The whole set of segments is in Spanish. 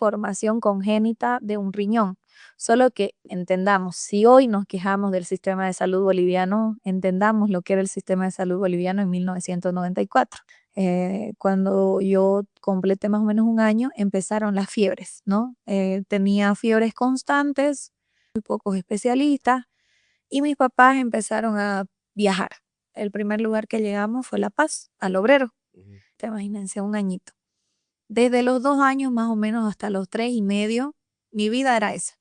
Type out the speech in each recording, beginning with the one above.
malformación congénita de un riñón. Solo que entendamos, si hoy nos quejamos del sistema de salud boliviano, entendamos lo que era el sistema de salud boliviano en 1994. Cuando yo completé más o menos un año, empezaron las fiebres, ¿no? Tenía fiebres constantes, muy pocos especialistas, y mis papás empezaron a viajar. El primer lugar que llegamos fue La Paz, al Obrero. Te imagínense, un añito. Desde los 2 años más o menos hasta los 3 y medio, mi vida era esa.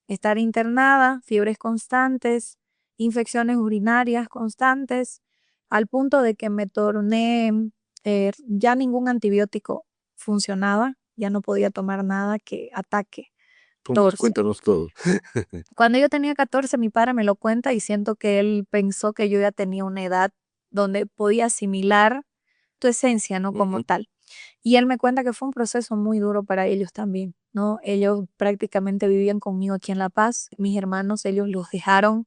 Estar internada, fiebres constantes, infecciones urinarias constantes, al punto de que me torné, ya ningún antibiótico funcionaba, ya no podía tomar nada que ataque. Cuéntanos todo. Cuando yo tenía 14, mi padre me lo cuenta y siento que él pensó que yo ya tenía una edad donde podía asimilar tu esencia, ¿no? Como tal. Y él me cuenta que fue un proceso muy duro para ellos también, ¿no? Ellos prácticamente vivían conmigo aquí en La Paz. Mis hermanos, ellos los dejaron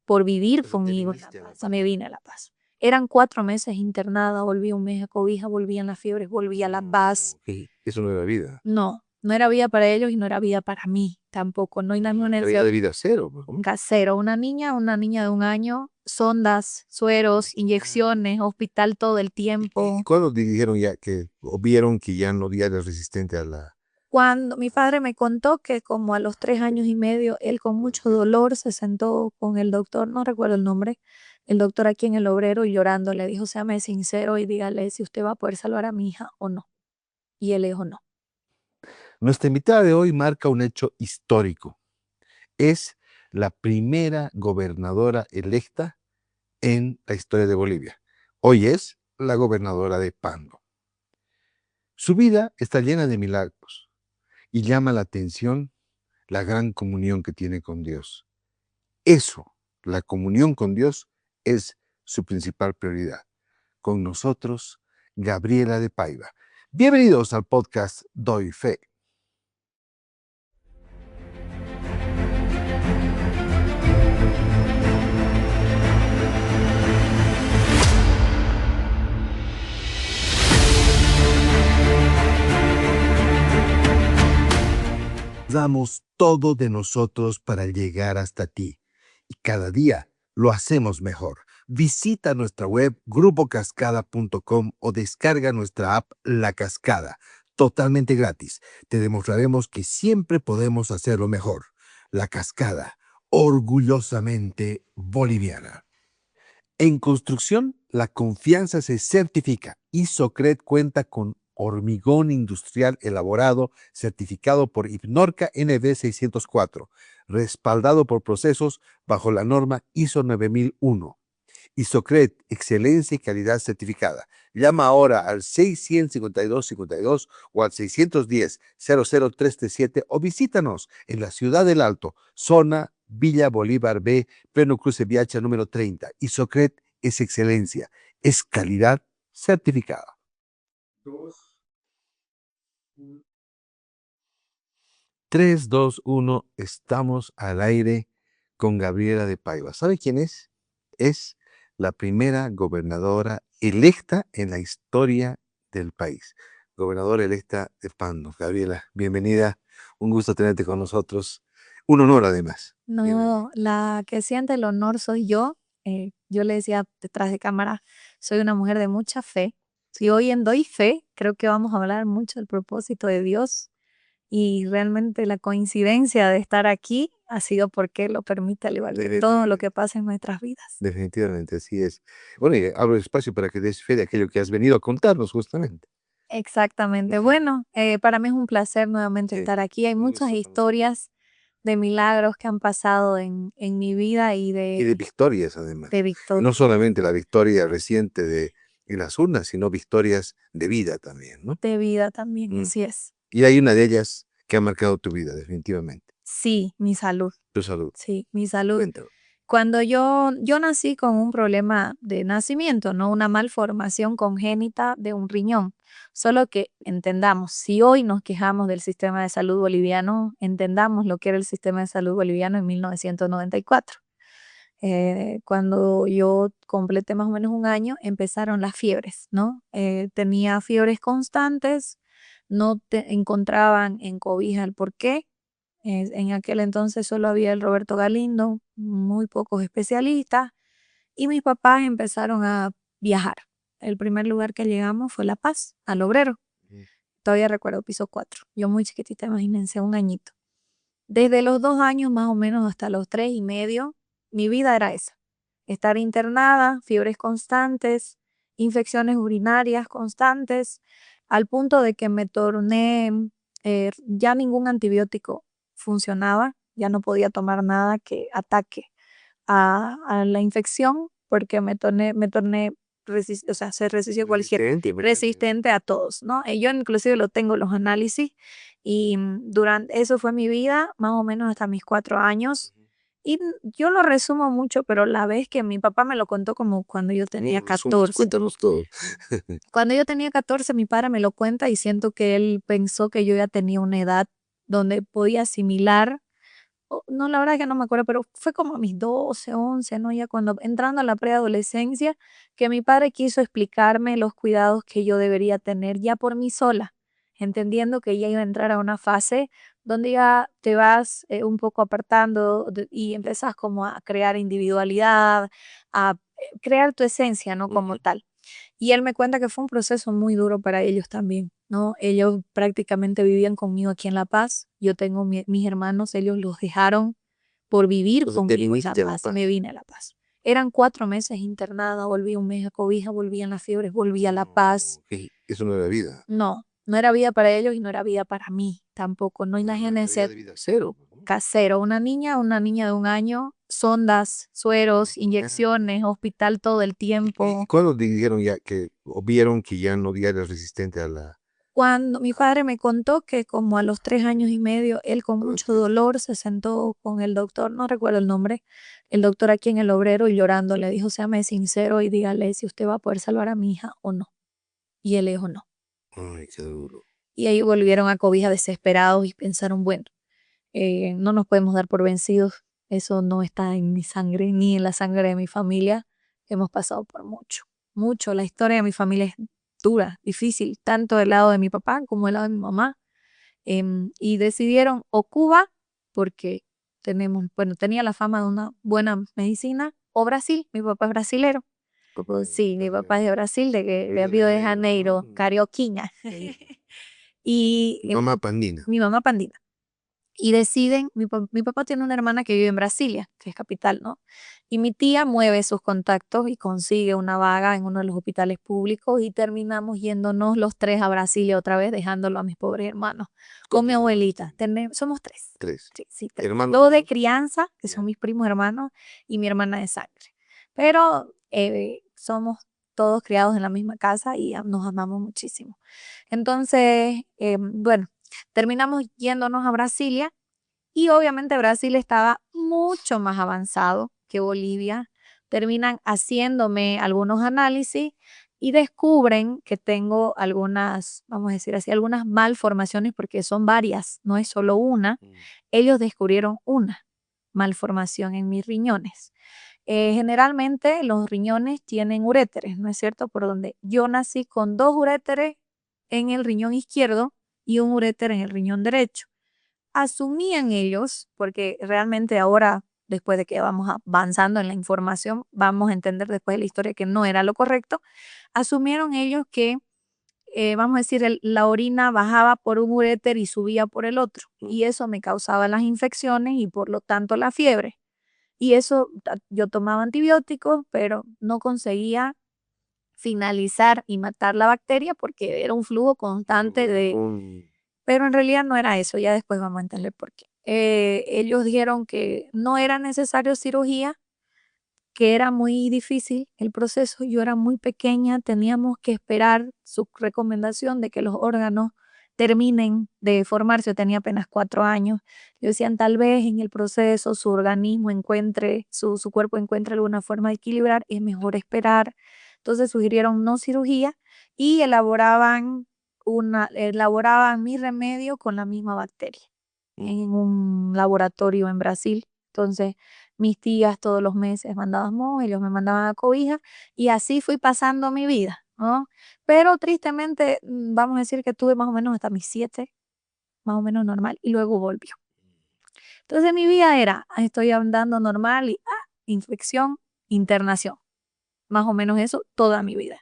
por vivir Pero te conmigo en La viniste a La Paz. Me vine a La Paz. Eran 4 meses internada, volví un mes a Cobija, volvían las fiebres, volví a La Paz. Eso no era vida. No, no era vida para ellos y no era vida para mí tampoco. No hay ninguna Era vida de vida cero. Pues, ¿no? casero. Una niña de 1 año, sondas, sueros, inyecciones, hospital todo el tiempo. ¿Y cuándo te dijeron ya que, o vieron que ya no eras resistente a la... Cuando mi padre me contó que como a los 3 años y medio, él con mucho dolor se sentó con el doctor, no recuerdo el nombre, el doctor aquí en el Obrero, y llorando le dijo, séame sincero y dígale si usted va a poder salvar a mi hija o no. Y él le dijo no. Nuestra invitada de hoy marca un hecho histórico. Es la primera gobernadora electa en la historia de Bolivia. Hoy es la gobernadora de Pando. Su vida está llena de milagros y llama la atención la gran comunión que tiene con Dios. Eso, la comunión con Dios, es su principal prioridad. Con nosotros, Gabriela de Paiva. Bienvenidos al podcast Doy Fe. Damos todo de nosotros para llegar hasta ti y cada día lo hacemos mejor. Visita nuestra web grupocascada.com o descarga nuestra app La Cascada, totalmente gratis. Te demostraremos que siempre podemos hacerlo mejor. La Cascada, orgullosamente boliviana. En construcción, la confianza se certifica y Socret cuenta con hormigón industrial elaborado, certificado por IPNORCA NV 604, respaldado por procesos bajo la norma ISO 9001. Isocret, excelencia y calidad certificada. Llama ahora al 600-5252 o al 610-00337 o visítanos en la Ciudad del Alto, zona Villa Bolívar B, pleno cruce Viacha número 30. Isocret es excelencia, es calidad certificada. 3, 2, 1, estamos al aire con Gabriela de Paiva. ¿Sabe quién es? Es la primera gobernadora electa en la historia del país. Gobernadora electa de Pando. Gabriela, bienvenida. Un gusto tenerte con nosotros. Un honor además. No, la que siente el honor soy yo. Yo le decía detrás de cámara, soy una mujer de mucha fe. Si hoy en Doy Fe, creo que vamos a hablar mucho del propósito de Dios y realmente la coincidencia de estar aquí ha sido porque Él lo permite, al igual que todo lo que pasa en nuestras vidas. Definitivamente, así es. Bueno, y abro espacio para que des fe de aquello que has venido a contarnos justamente. Exactamente. Bueno, para mí es un placer nuevamente Sí. estar aquí. Hay muchas historias de milagros que han pasado en mi vida y Y de de victorias además. victoria. No solamente la victoria reciente en las urnas, sino victorias de vida también, ¿no? De vida también, Mm. así es. Y hay una de ellas que ha marcado tu vida, definitivamente. Sí, mi salud. Tu salud. Sí, mi salud. Cuéntame. Cuando yo nací con un problema de nacimiento, ¿no? Una malformación congénita de un riñón. Solo que entendamos, si hoy nos quejamos del sistema de salud boliviano, entendamos lo que era el sistema de salud boliviano en 1994. Cuando yo completé más o menos un año, empezaron las fiebres, ¿no? Tenía fiebres constantes, no te encontraban en Cobija el por qué. En aquel entonces solo había el Roberto Galindo, muy pocos especialistas, y mis papás empezaron a viajar. El primer lugar que llegamos fue La Paz, al Obrero. Todavía recuerdo, piso 4. Yo muy chiquitita, imagínense, un añito. Desde los 2 años más o menos hasta los 3 y medio, mi vida era esa. Estar internada, fiebres constantes, infecciones urinarias constantes, al punto de que me torné, ya ningún antibiótico funcionaba, ya no podía tomar nada que ataque a la infección, porque me torné o sea, se resistió cualquier resistente a todos, ¿no? Yo inclusive lo tengo los análisis y durante eso fue mi vida, más o menos hasta mis 4 años. Y yo lo resumo mucho, pero la vez que mi papá me lo contó como cuando yo tenía 14. Cuéntanos todo. Cuando yo tenía 14, mi padre me lo cuenta y siento que él pensó que yo ya tenía una edad donde podía asimilar. No, la verdad es que no me acuerdo, pero fue como a mis 12, 11, ¿no? Ya cuando entrando a la preadolescencia, que mi padre quiso explicarme los cuidados que yo debería tener ya por mí sola, entendiendo que ya iba a entrar a una fase donde ya te vas un poco apartando y empezás como a crear individualidad, a crear tu esencia, ¿no? Como tal. Y él me cuenta que fue un proceso muy duro para ellos también, ¿no? Ellos prácticamente vivían conmigo aquí en La Paz. Yo tengo mis hermanos, ellos los dejaron por vivir Entonces, te conmigo en La viniste a La Paz. Paz. Me vine a La Paz. Eran 4 meses internada, volví un mes a Cobija, volví en las fiebres, volví a La Paz. Eso no era vida. No, no era vida para ellos y no era vida para mí tampoco. No Una imagínense, calidad de vida cero. casero, una niña de 1 año, sondas, sueros, inyecciones, hospital todo el tiempo. ¿Y cuándo te dijeron ya que, o vieron que ya no eres resistente a la... Cuando mi padre me contó que como a los 3 años y medio, él con mucho dolor se sentó con el doctor, no recuerdo el nombre, el doctor aquí en el Obrero y llorando le dijo, séame sincero y dígale si usted va a poder salvar a mi hija o no. Y él le dijo no. Ay, qué duro. Y ahí volvieron a Cobija desesperados y pensaron, bueno, no nos podemos dar por vencidos, eso no está en mi sangre ni en la sangre de mi familia, hemos pasado por mucho, mucho, la historia de mi familia es dura, difícil, tanto del lado de mi papá como del lado de mi mamá, y decidieron o Cuba, porque tenía la fama de una buena medicina, o Brasil, mi papá es brasilero. Sí, mi papá es de Brasil, de Río de Janeiro, Carioquinha. Y Mamá Pandina. mi mamá pandina. Y deciden, mi papá tiene una hermana que vive en Brasilia, que es capital, ¿no? Y mi tía mueve sus contactos y consigue una vaga en uno de los hospitales públicos y terminamos yéndonos los tres a Brasilia otra vez, dejándolo a mis pobres hermanos con mi abuelita. Somos tres. Tres. Sí, sí, tres. Hermanos. Dos de crianza, que Ya. son mis primos hermanos, y mi hermana de sangre. Pero somos todos criados en la misma casa y nos amamos muchísimo. Entonces, bueno, terminamos yéndonos a Brasilia y obviamente Brasil estaba mucho más avanzado que Bolivia. Terminan haciéndome algunos análisis y descubren que tengo algunas, vamos a decir así, algunas malformaciones porque son varias, no es solo una. Ellos descubrieron una malformación en mis riñones. Generalmente los riñones tienen uréteres, ¿no es cierto? Por donde yo nací con 2 uréteres en el riñón izquierdo y un uréter en el riñón derecho. Asumían ellos, porque realmente ahora, después de que vamos avanzando en la información, vamos a entender después de la historia que no era lo correcto, asumieron ellos que, vamos a decir, la orina bajaba por un uréter y subía por el otro, y eso me causaba las infecciones y por lo tanto la fiebre. Y eso, yo tomaba antibióticos, pero no conseguía finalizar y matar la bacteria porque era un flujo constante pero en realidad no era eso, ya después vamos a entender por qué. Ellos dijeron que no era necesario cirugía, que era muy difícil el proceso, yo era muy pequeña, teníamos que esperar su recomendación de que los órganos terminen de formarse, yo tenía apenas 4 años. Yo decían, tal vez en el proceso su organismo encuentre, su cuerpo encuentre alguna forma de equilibrar, es mejor esperar. Entonces sugirieron no cirugía y elaboraban mi remedio con la misma bacteria en un laboratorio en Brasil. Entonces, mis tías todos los meses mandábamos, ellos me mandaban a Cobija y así fui pasando mi vida. ¿no? Pero tristemente, vamos a decir que tuve más o menos hasta mis 7, más o menos normal, y luego volvió. Entonces mi vida era, estoy andando normal y infección, internación, más o menos eso toda mi vida.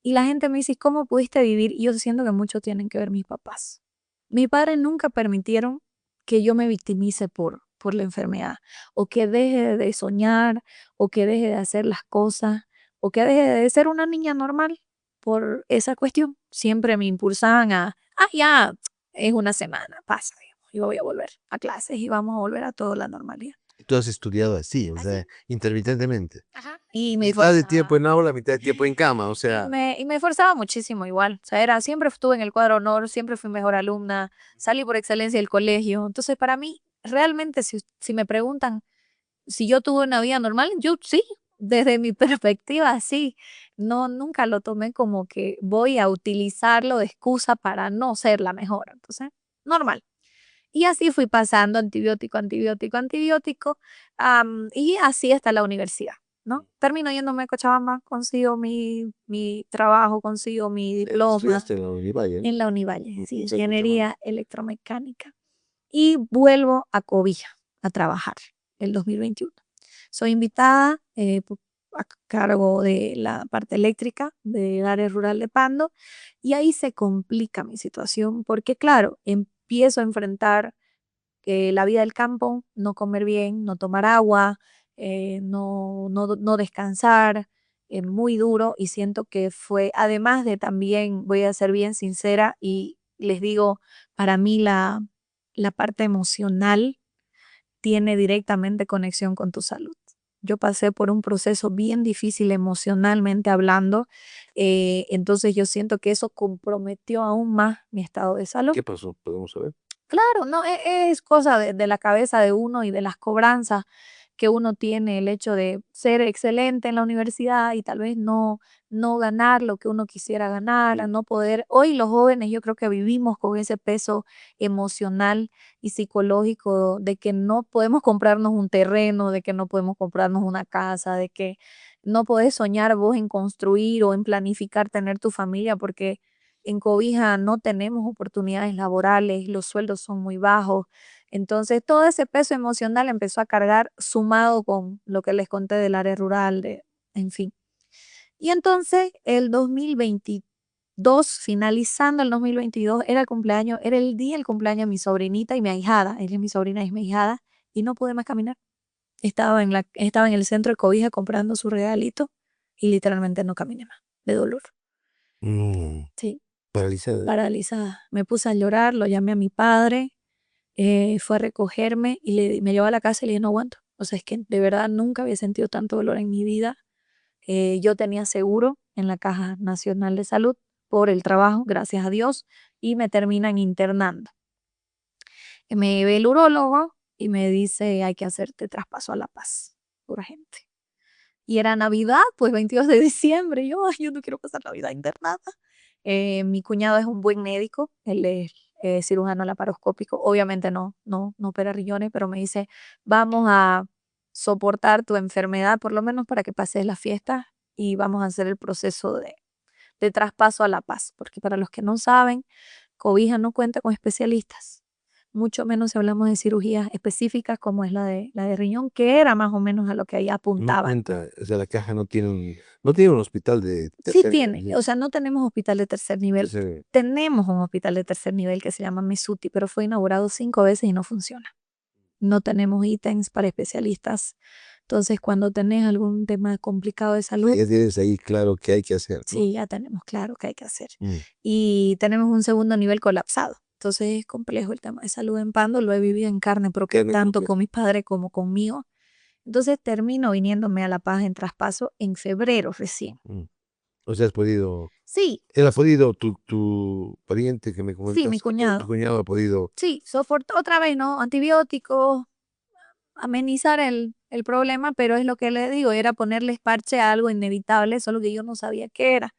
Y la gente me dice: ¿cómo pudiste vivir? Y yo siento que mucho tienen que ver mis papás. Mis padres nunca permitieron que yo me victimice por la enfermedad, o que deje de soñar, o que deje de hacer las cosas, o que deje de ser una niña normal por esa cuestión. Siempre me impulsaban ya, es una semana, pasa, digamos, yo voy a volver a clases y vamos a volver a toda la normalidad. Tú has estudiado así, o Así. sea, intermitentemente. Ajá. Y me Mitad de tiempo forzaba. en aula, mitad de tiempo en cama, o sea, Y me esforzaba muchísimo igual. O sea, siempre estuve en el cuadro honor, siempre fui mejor alumna, salí por excelencia del colegio. Entonces, para mí, realmente, si me preguntan si yo tuve una vida normal, yo sí, desde mi perspectiva, sí. No, nunca lo tomé como que voy a utilizarlo de excusa para no ser la mejor. Entonces, normal. Y así fui pasando antibiótico, antibiótico, antibiótico, y así hasta la universidad, ¿no? Termino yéndome a Cochabamba, consigo mi trabajo, consigo mi diploma estudiaste en la Univalle, ¿no? en la Univalle, sí, Está en Cochabamba. ingeniería electromecánica. Y vuelvo a Cobija a trabajar el 2021. Soy invitada a cargo de la parte eléctrica del área rural de Pando, y ahí se complica mi situación porque, claro, empiezo a enfrentar la vida del campo, no comer bien, no tomar agua, no descansar, muy duro, y siento que fue, además de también, voy a ser bien sincera y les digo, para mí la parte emocional tiene directamente conexión con tu salud. Yo pasé por un proceso bien difícil emocionalmente hablando, entonces yo siento que eso comprometió aún más mi estado de salud. ¿Qué pasó? ¿Podemos saber? Claro, no, es cosa de la cabeza de uno y de las cobranzas que uno tiene, el hecho de ser excelente en la universidad y tal vez no ganar lo que uno quisiera ganar, a no poder. Hoy los jóvenes yo creo que vivimos con ese peso emocional y psicológico de que no podemos comprarnos un terreno, de que no podemos comprarnos una casa, de que no podés soñar vos en construir o en planificar tener tu familia porque en Cobija no tenemos oportunidades laborales, los sueldos son muy bajos. Entonces, todo ese peso emocional empezó a cargar sumado con lo que les conté del área rural, en fin. Y entonces, el 2022, finalizando el 2022, era el cumpleaños, era el día del cumpleaños de mi sobrinita y mi ahijada. Ella es mi sobrina y es mi ahijada, y no pude más caminar. Estaba en el centro de Cobija comprando su regalito y literalmente no caminé más, de dolor. No, Sí. paralizada. Paralizada. Me puse a llorar, lo llamé a mi padre, fue a recogerme y me llevó a la casa y le dije: no aguanto. O sea, es que de verdad nunca había sentido tanto dolor en mi vida. Yo tenía seguro en la Caja Nacional de Salud por el trabajo, gracias a Dios, y me terminan internando. Me ve el urólogo y me dice: hay que hacerte traspaso a La Paz, urgente. Y era Navidad, pues 22 de diciembre. Y yo: ay, yo no quiero pasar Navidad internada. Mi cuñado es un buen médico, él es cirujano laparoscópico, obviamente no opera riñones, pero me dice: vamos a soportar tu enfermedad por lo menos para que pases la fiesta y vamos a hacer el proceso de traspaso a La Paz, porque para los que no saben, Cobija no cuenta con especialistas, mucho menos si hablamos de cirugías específicas como es la de riñón, que era más o menos a lo que ahí No apuntaban. cuenta, o sea, la caja no tiene un hospital de Sí tercer tiene, nivel. o sea, no tenemos hospital de tercer nivel. Tercer- Tenemos un hospital de tercer nivel que se llama Mesuti, pero fue inaugurado 5 veces y no funciona. No tenemos ítems para especialistas. Entonces, cuando tenés algún tema complicado de salud, Ya tienes ahí claro qué hay que hacer, ¿no? sí, ya tenemos claro qué hay que hacer. Mm. Y tenemos un segundo nivel colapsado. Entonces, es complejo el tema de salud en Pando, lo he vivido en carne propia, Carne tanto propia. con mis padres como conmigo. Entonces, termino viniéndome a La Paz en traspaso en febrero recién. Mm. O sea, has podido, Sí, él ha podido, tu pariente que me sí, mi comentas, tu cuñado. cuñado ha podido. Sí, soportó otra vez, ¿no? Antibióticos, amenizar el problema, pero es lo que le digo, era ponerles parche a algo inevitable, solo que yo no sabía qué era.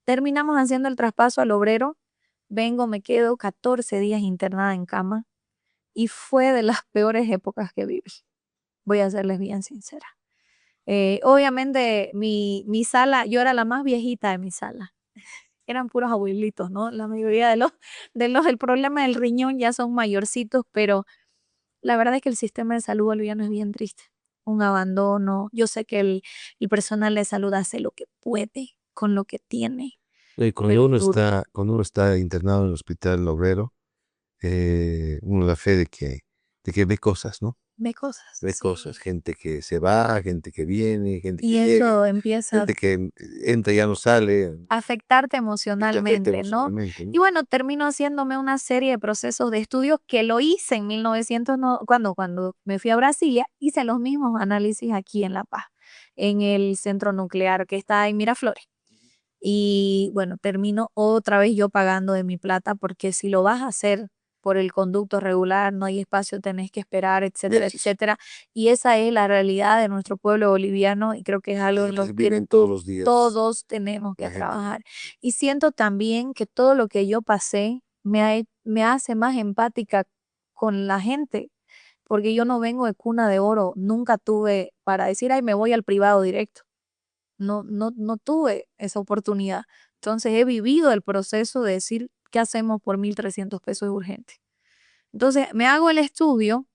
Terminamos haciendo el traspaso al obrero, vengo, me quedo 14 días internada en cama y fue de las peores épocas que viví. Voy a serles bien sincera. Obviamente mi sala, yo era la más viejita de mi sala. eran puros abuelitos, ¿no? La mayoría del problema del riñón ya son mayorcitos, pero la verdad es que el sistema de salud boliviano es bien triste. Un abandono. Yo sé que el personal de salud hace lo que puede con lo que tiene, Y pero es duro. cuando uno está internado en el hospital obrero, uno da fe de que ve cosas, ¿no? Ve cosas, Ve cosas, sí. gente que se va, gente que viene, gente Y que llega, eso empieza gente que entra y ya no sale, a afectarte y te afecta emocionalmente, ¿no? emocionalmente, ¿no? Y bueno, termino haciéndome una serie de procesos de estudios que lo hice en 1900, cuando me fui a Brasilia, hice los mismos análisis aquí en La Paz, en el centro nuclear que está en Miraflores. Y bueno, termino otra vez yo pagando de mi plata, porque si lo vas a hacer por el conducto regular, no hay espacio, tenés que esperar, etcétera, Yes. etcétera. Y esa es la realidad de nuestro pueblo boliviano y creo que es algo en lo Que que viven todos los días todos tenemos la que gente. trabajar. Y siento también que todo lo que yo pasé me hace más empática con la gente, porque yo no vengo de cuna de oro, nunca tuve para decir, ay, me voy al privado directo. No tuve esa oportunidad. Entonces he vivido el proceso de decir, ¿qué hacemos por 1.300 pesos es urgente? Entonces me hago el estudio,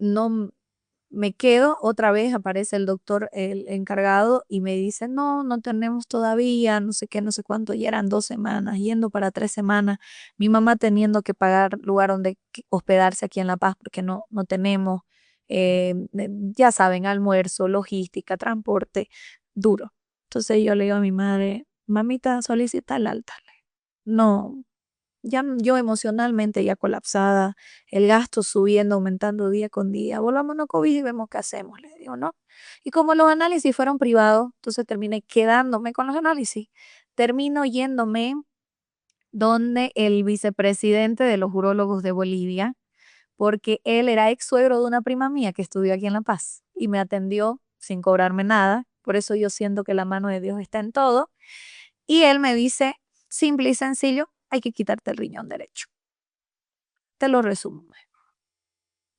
no me quedo, otra vez aparece el doctor, el encargado, y me dice, no, no tenemos todavía, no sé qué, no sé cuánto, y eran 2 semanas, yendo para 3 semanas, mi mamá teniendo que pagar lugar donde hospedarse aquí en La Paz, porque no tenemos, ya saben, almuerzo, logística, transporte, duro. Entonces yo le digo a mi madre, mamita, solicita el alta. No, ya yo emocionalmente ya colapsada, el gasto subiendo, aumentando día con día. Volvámonos COVID y vemos qué hacemos, le digo, ¿no? Y como los análisis fueron privados, entonces terminé quedándome con los análisis. Termino yéndome donde el vicepresidente de los urólogos de Bolivia, porque él era ex suegro de una prima mía que estudió aquí en La Paz y me atendió sin cobrarme nada. Por eso yo siento que la mano de Dios está en todo. Y él me dice, simple y sencillo, hay que quitarte el riñón derecho. Te lo resumo.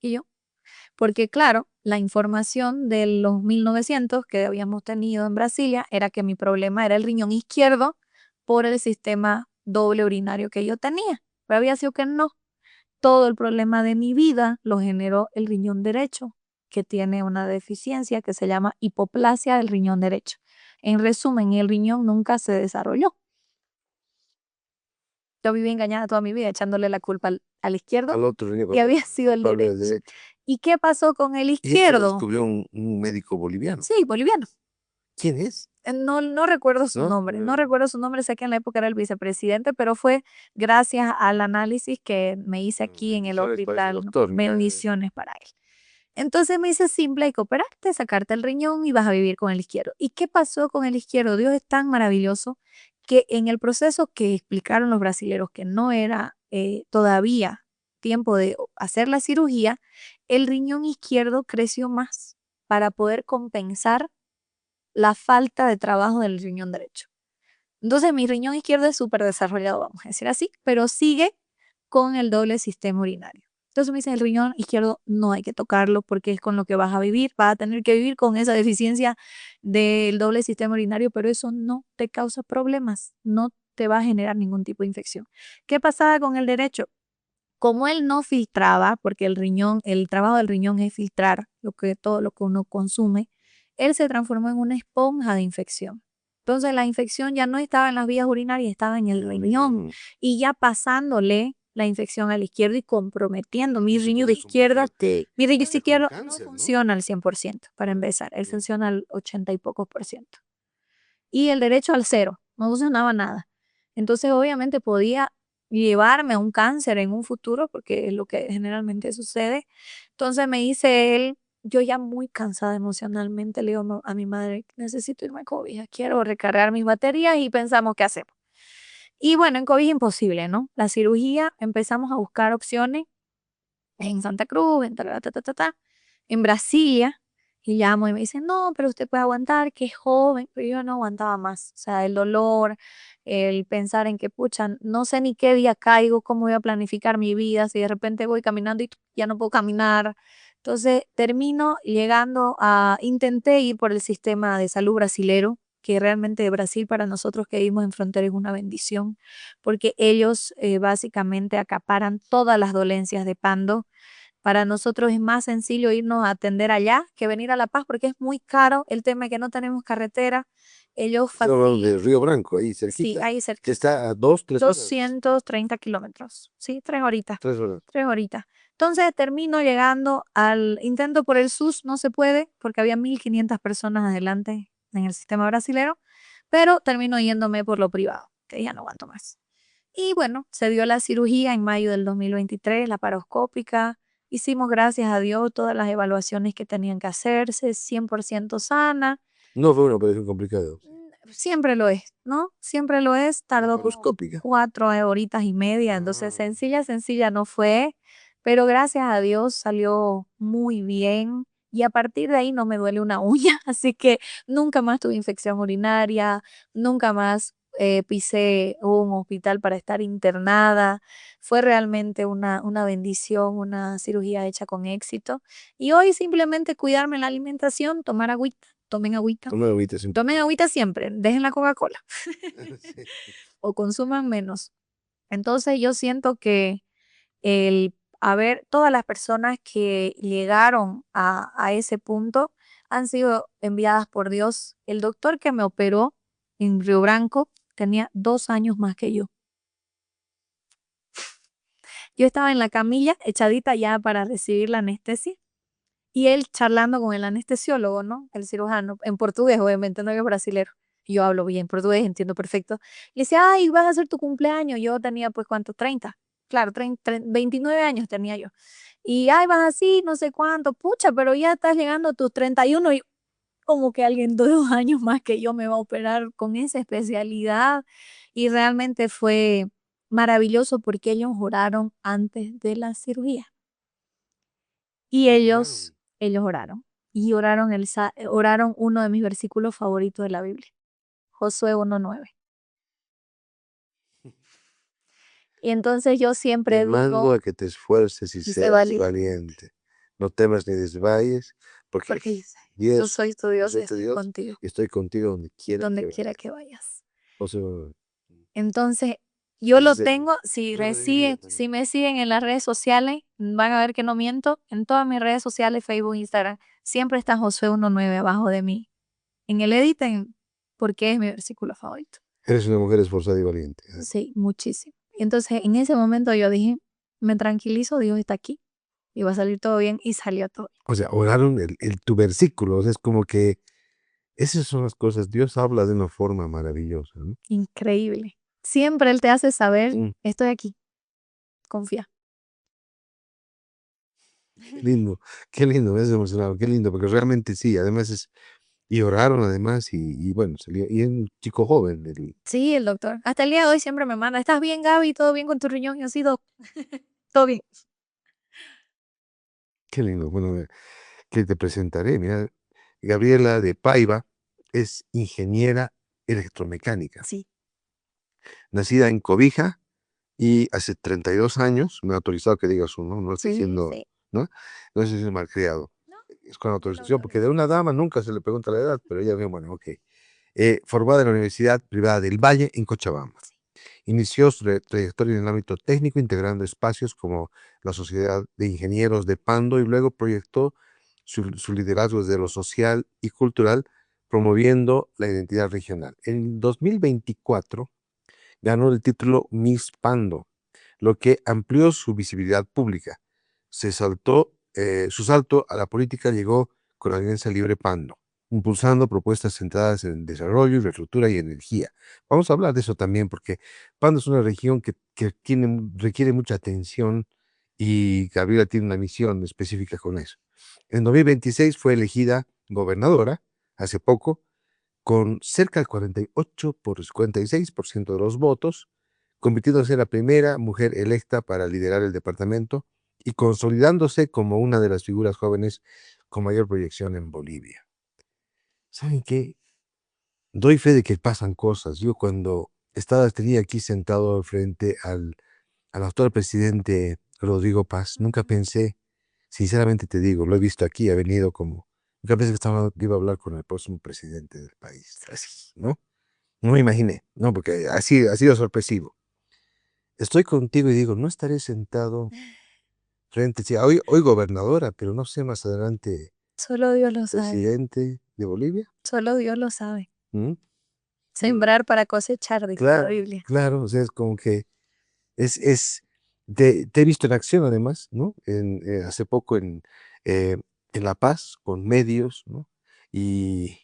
Y yo, porque claro, la información de los 1900 que habíamos tenido en Brasilia era que mi problema era el riñón izquierdo por el sistema doble urinario que yo tenía. Pero había sido que no. Todo el problema de mi vida lo generó el riñón derecho, que tiene una deficiencia que se llama hipoplasia del riñón derecho. En resumen, el riñón nunca se desarrolló. Yo viví engañada toda mi vida echándole la culpa al izquierdo Al otro riñón, y había sido el culpable del derecho. derecho. ¿Y qué pasó con el Y esto lo izquierdo? descubrió un médico boliviano. Sí, boliviano. ¿Quién es? No recuerdo su ¿No? nombre, no recuerdo su nombre, sé que en la época era el vicepresidente, pero fue gracias al análisis que me hice aquí en el Bendiciones para ese hospital, ¿no? doctor. Bendiciones para él. Entonces me dice, simple, hay que operarte, sacarte el riñón y vas a vivir con el izquierdo. ¿Y qué pasó con el izquierdo? Dios es tan maravilloso que en el proceso que explicaron los brasileros, que no era todavía tiempo de hacer la cirugía, el riñón izquierdo creció más para poder compensar la falta de trabajo del riñón derecho. Entonces mi riñón izquierdo es súper desarrollado, vamos a decir así, pero sigue con el doble sistema urinario. Entonces me dicen, el riñón izquierdo no hay que tocarlo porque es con lo que vas a vivir, vas a tener que vivir con esa deficiencia del doble sistema urinario, pero eso no te causa problemas, no te va a generar ningún tipo de infección. ¿Qué pasaba con el derecho? Como él no filtraba, porque el riñón, el trabajo del riñón es filtrar todo lo que uno consume, él se transformó en una esponja de infección. Entonces la infección ya no estaba en las vías urinarias, estaba en el riñón y ya pasándole la infección al izquierdo y comprometiendo mi riñón de izquierda. Mi riñón izquierdo no funciona al 100%, para empezar, él funciona al 80 y pocos por ciento. Y el derecho al cero, no funcionaba nada. Entonces obviamente podía llevarme a un cáncer en un futuro, porque es lo que generalmente sucede. Entonces me dice él, yo ya muy cansada emocionalmente, le digo a mi madre, necesito irme a cobija, quiero recargar mis baterías y pensamos qué hacemos. Y bueno, en COVID imposible, ¿no? La cirugía, empezamos a buscar opciones en Santa Cruz, en en Brasilia, y llamo y me dicen, no, pero usted puede aguantar, que es joven, pero yo no aguantaba más, o sea, el dolor, el pensar en que, pucha, no sé ni qué día caigo, cómo voy a planificar mi vida, si de repente voy caminando y ya no puedo caminar. Entonces termino llegando intenté ir por el sistema de salud brasilero, que realmente Brasil para nosotros que vivimos en frontera es una bendición, porque ellos básicamente acaparan todas las dolencias de Pando. Para nosotros es más sencillo irnos a atender allá que venir a La Paz porque es muy caro el tema de que no tenemos carretera. Ellos Estamos hablando de facilitan, Río Branco, ahí sí, cerquita, ahí que cerca, está a 2, 3 horas, 230 kilómetros, sí, 3 horitas, 3 horas. 3 horitas. Entonces termino llegando al intento por el SUS, no se puede porque había 1.500 personas adelante en el sistema brasilero, pero termino yéndome por lo privado, que ya no aguanto más. Y bueno, se dio la cirugía en mayo del 2023, la paroscópica. Hicimos, gracias a Dios, todas las evaluaciones que tenían que hacerse, 100% sana. No fue una operación complicada. Siempre lo es, ¿no? Siempre lo es. Tardó como Laparoscópica. 4 horitas y media, entonces Ah. sencilla no fue, pero gracias a Dios salió muy bien. Y a partir de ahí no me duele una uña, así que nunca más tuve infección urinaria, nunca más pisé un hospital para estar internada. Fue realmente una bendición, una cirugía hecha con éxito. Y hoy simplemente cuidarme en la alimentación, tomar agüita, tomen agüita. Tomé agüita, es Tomen importante. agüita siempre, dejen la Coca-Cola Sí. o consuman menos. Entonces yo siento que el haber todas las personas que llegaron a ese punto han sido enviadas por Dios. El doctor que me operó en Río Branco tenía 2 años más que yo. Yo estaba en la camilla echadita ya para recibir la anestesia y él charlando con el anestesiólogo, ¿no? El cirujano, en portugués, obviamente, no es brasilero. Yo hablo bien portugués, entiendo perfecto. Le decía, ay, vas a hacer tu cumpleaños. Yo tenía, pues, ¿cuánto? 30. Claro, 29 años tenía yo. Y, ay, vas así, no sé cuánto. Pucha, pero ya estás llegando a tus 31 y como que alguien de 2 años más que yo me va a operar con esa especialidad. Y realmente fue maravilloso porque ellos oraron antes de la cirugía. Y ellos, Oraron. ellos oraron. Y oraron, oraron uno de mis versículos favoritos de la Biblia, Josué 1:9. Y entonces yo Te siempre mando digo, a que te esfuerces y y sé seas valiente, valiente. No temas ni desmayes, porque porque dice, yo Dios, soy tu yo Dios y soy tu estoy Dios contigo, y estoy contigo donde quiera donde que quiera vayas. que vayas. O sea, Entonces, yo ese lo es el tengo, si lema de mi vida si también. me siguen en las redes sociales, van a ver que no miento, en todas mis redes sociales, Facebook, Instagram, siempre está Josué 1:9 abajo de mí. En el editen, porque es mi versículo favorito. Eres una mujer esforzada y valiente. Sí, muchísimo. Y entonces, en ese momento yo dije, me tranquilizo, Dios está aquí y va a salir todo bien y salió todo bien. O sea, oraron tu versículo. O sea, es como que esas son las cosas. Dios habla de una forma maravillosa, ¿no? Increíble. Siempre Él te hace saber, Mm, estoy aquí, confía. qué lindo, qué lindo, me has emocionado, qué lindo, porque realmente sí, además y oraron además, y bueno, salió, y es un chico joven, Sí, el doctor. Hasta el día de hoy siempre me manda, ¿estás bien, Gaby? ¿Todo bien con tu riñón? Y así, doc, todo bien. qué lindo, bueno, que te presentaré, mira, Gabriela de Paiva es ingeniera electromecánica, Sí, nacida en Cobija y hace 32 años, me ha autorizado que diga su nombre, no estoy sí, diciendo, sí. ¿no? No estoy diciendo malcriado, No, es con él lo autorización, porque de autoriza. una dama nunca se le pregunta la edad, pero ella, bueno, ok. Formada en la Universidad Privada del Valle en Cochabamba. Sí. Inició su trayectoria en el ámbito técnico, integrando espacios como la Sociedad de Ingenieros de Pando y luego proyectó su liderazgo desde lo social y cultural, promoviendo la identidad regional. En 2024 ganó el título Miss Pando, lo que amplió su visibilidad pública. Su salto a la política llegó con la Alianza Libre Pando, impulsando propuestas centradas en desarrollo, infraestructura y energía. Vamos a hablar de eso también, porque Pando es una región que requiere mucha atención y Gabriela tiene una misión específica con eso. En 2026 fue elegida gobernadora, hace poco, con cerca del 46% de los votos, convirtiéndose en la primera mujer electa para liderar el departamento y consolidándose como una de las figuras jóvenes con mayor proyección en Bolivia. ¿Saben qué? Doy fe de que pasan cosas. Yo cuando tenía aquí sentado frente al actual presidente Rodrigo Paz, nunca pensé, sinceramente te digo, lo he visto aquí, ha venido como Porque a veces iba a hablar con el próximo presidente del país, así, ¿no? No me imaginé, ¿no? Porque así ha sido sorpresivo. Estoy contigo y digo, no estaré sentado frente, sí, hoy gobernadora, pero no sé más adelante, Solo Dios lo sabe. presidente de Bolivia. Solo Dios lo sabe. ¿Mm? Sembrar para cosechar, dice la Claro, Biblia. claro, o sea, es como que es, te he visto en acción además, ¿no? Hace poco eh, en La Paz, con medios, ¿no? Y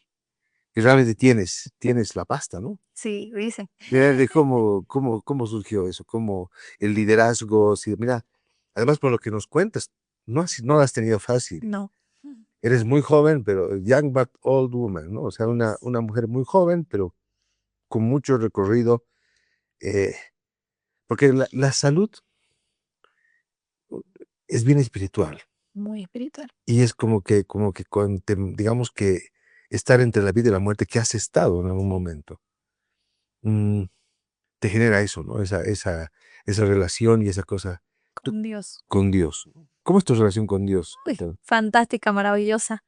realmente tienes la pasta, ¿no? Sí, dicen. De cómo surgió eso, cómo el liderazgo, sí, mira, además por lo que nos cuentas, no lo has tenido fácil. No. Eres muy joven, pero young but old woman, ¿no? O sea, una mujer muy joven, pero con mucho recorrido, eh, porque la salud es bien espiritual Muy espiritual. y es como que digamos que estar entre la vida y la muerte, que has estado en algún momento, mm, te genera eso, ¿no? Esa relación y esa cosa Con Dios. con Dios. ¿Cómo es tu relación con Dios? Uy, fantástica, maravillosa.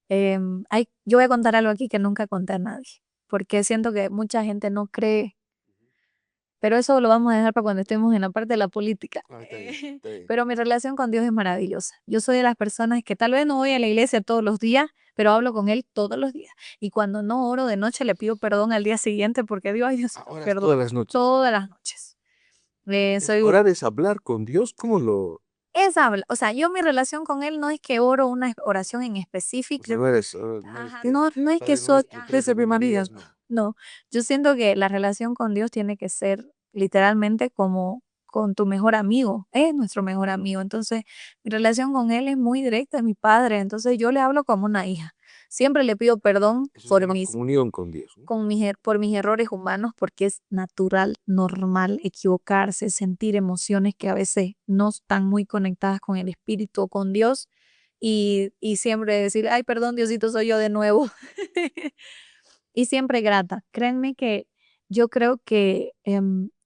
Yo voy a contar algo aquí que nunca conté a nadie, porque siento que mucha gente no cree, pero eso lo vamos a dejar para cuando estemos en la parte de la política. Está bien, está bien. Pero mi relación con Dios es maravillosa. Yo soy de las personas que tal vez no voy a la iglesia todos los días, pero hablo con Él todos los días. Y cuando no oro de noche, le pido perdón al día siguiente porque Dios, ay Dios, Ahora perdón, todas las noches. todas las noches. Soy Orar es hablar con Dios, ¿cómo lo...? o sea, yo mi relación con Él no es que oro una oración en O específico. sea, Ajá, no es que soy Marías, no. Yo siento que la relación con Dios tiene que ser literalmente como con tu mejor amigo, es nuestro mejor amigo. Entonces, mi relación con él es muy directa, es mi padre, entonces yo le hablo como una hija. Siempre le pido perdón por comunión con Dios, ¿no? por mis errores humanos, porque es natural, normal equivocarse, sentir emociones que a veces no están muy conectadas con el espíritu o con Dios. Y siempre decir, ay, perdón, Diosito, soy yo de nuevo. Y siempre grata. Créanme que yo creo que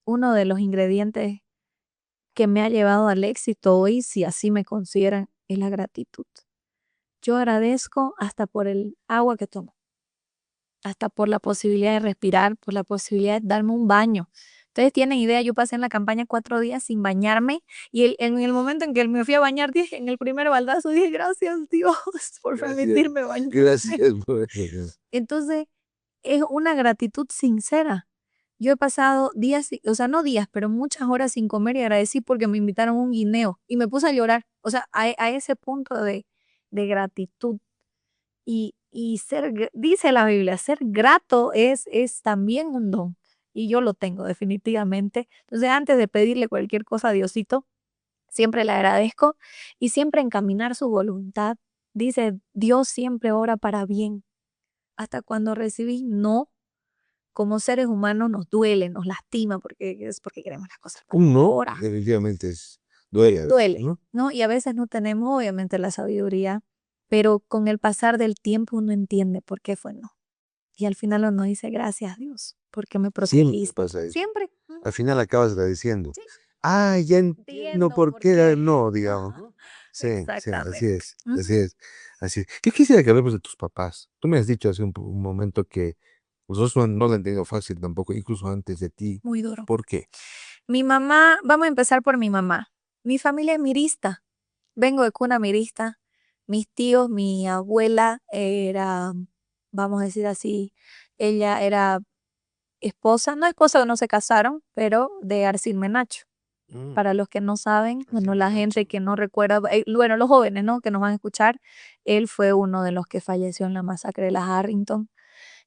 uno de los ingredientes que me ha llevado al éxito hoy, si así me consideran, es la gratitud. Yo agradezco hasta por el agua que tomo, hasta por la posibilidad de respirar, por la posibilidad de darme un baño. Ustedes tienen idea, yo pasé en la campaña 4 días sin bañarme y en el momento en que me fui a bañar, dije, en el primer baldazo, dije, gracias Dios por permitirme bañarme. Gracias por eso. Entonces, es una gratitud sincera. Yo he pasado días, o sea, no días, pero muchas horas sin comer y agradecí porque me invitaron a un guineo y me puse a llorar. O sea, a ese punto de gratitud. Y dice la Biblia, ser grato es también un don. Y yo lo tengo definitivamente. Entonces, antes de pedirle cualquier cosa a Diosito, siempre le agradezco y siempre encaminar su voluntad. Dice, Dios siempre ora para bien. Hasta cuando recibí no, como seres humanos nos duele, nos lastima, porque es porque queremos las cosas Un no, ahora. definitivamente duele a veces, Duele, ¿no? ¿no? Y a veces no tenemos, obviamente, la sabiduría, pero con el pasar del tiempo uno entiende por qué fue no. Y al final uno dice, gracias Dios, porque me Siempre protegiste. pasa eso. Siempre. Al final acabas agradeciendo. Sí, Ah, ya entiendo entiendo por por qué era qué. el no, digamos, ¿no? Sí, sí, así Exactamente. es, así es, así es. Yo quisiera que hablemos de tus papás. Tú me has dicho hace un momento que vosotros no lo han tenido fácil tampoco, incluso antes de ti. Muy duro. ¿Por qué? Mi mamá, vamos a empezar por mi mamá. Mi familia es mirista. Vengo de cuna mirista. Mis tíos, mi abuela era, vamos a decir así, ella era esposa, no esposa, no se casaron, pero de Arcil Menacho. Mm, Para los que no saben, Arcil bueno, la gente Menacho. que no recuerda, bueno, los jóvenes, ¿no? Que nos van a escuchar, él fue uno de los que falleció en la masacre de las Harrington.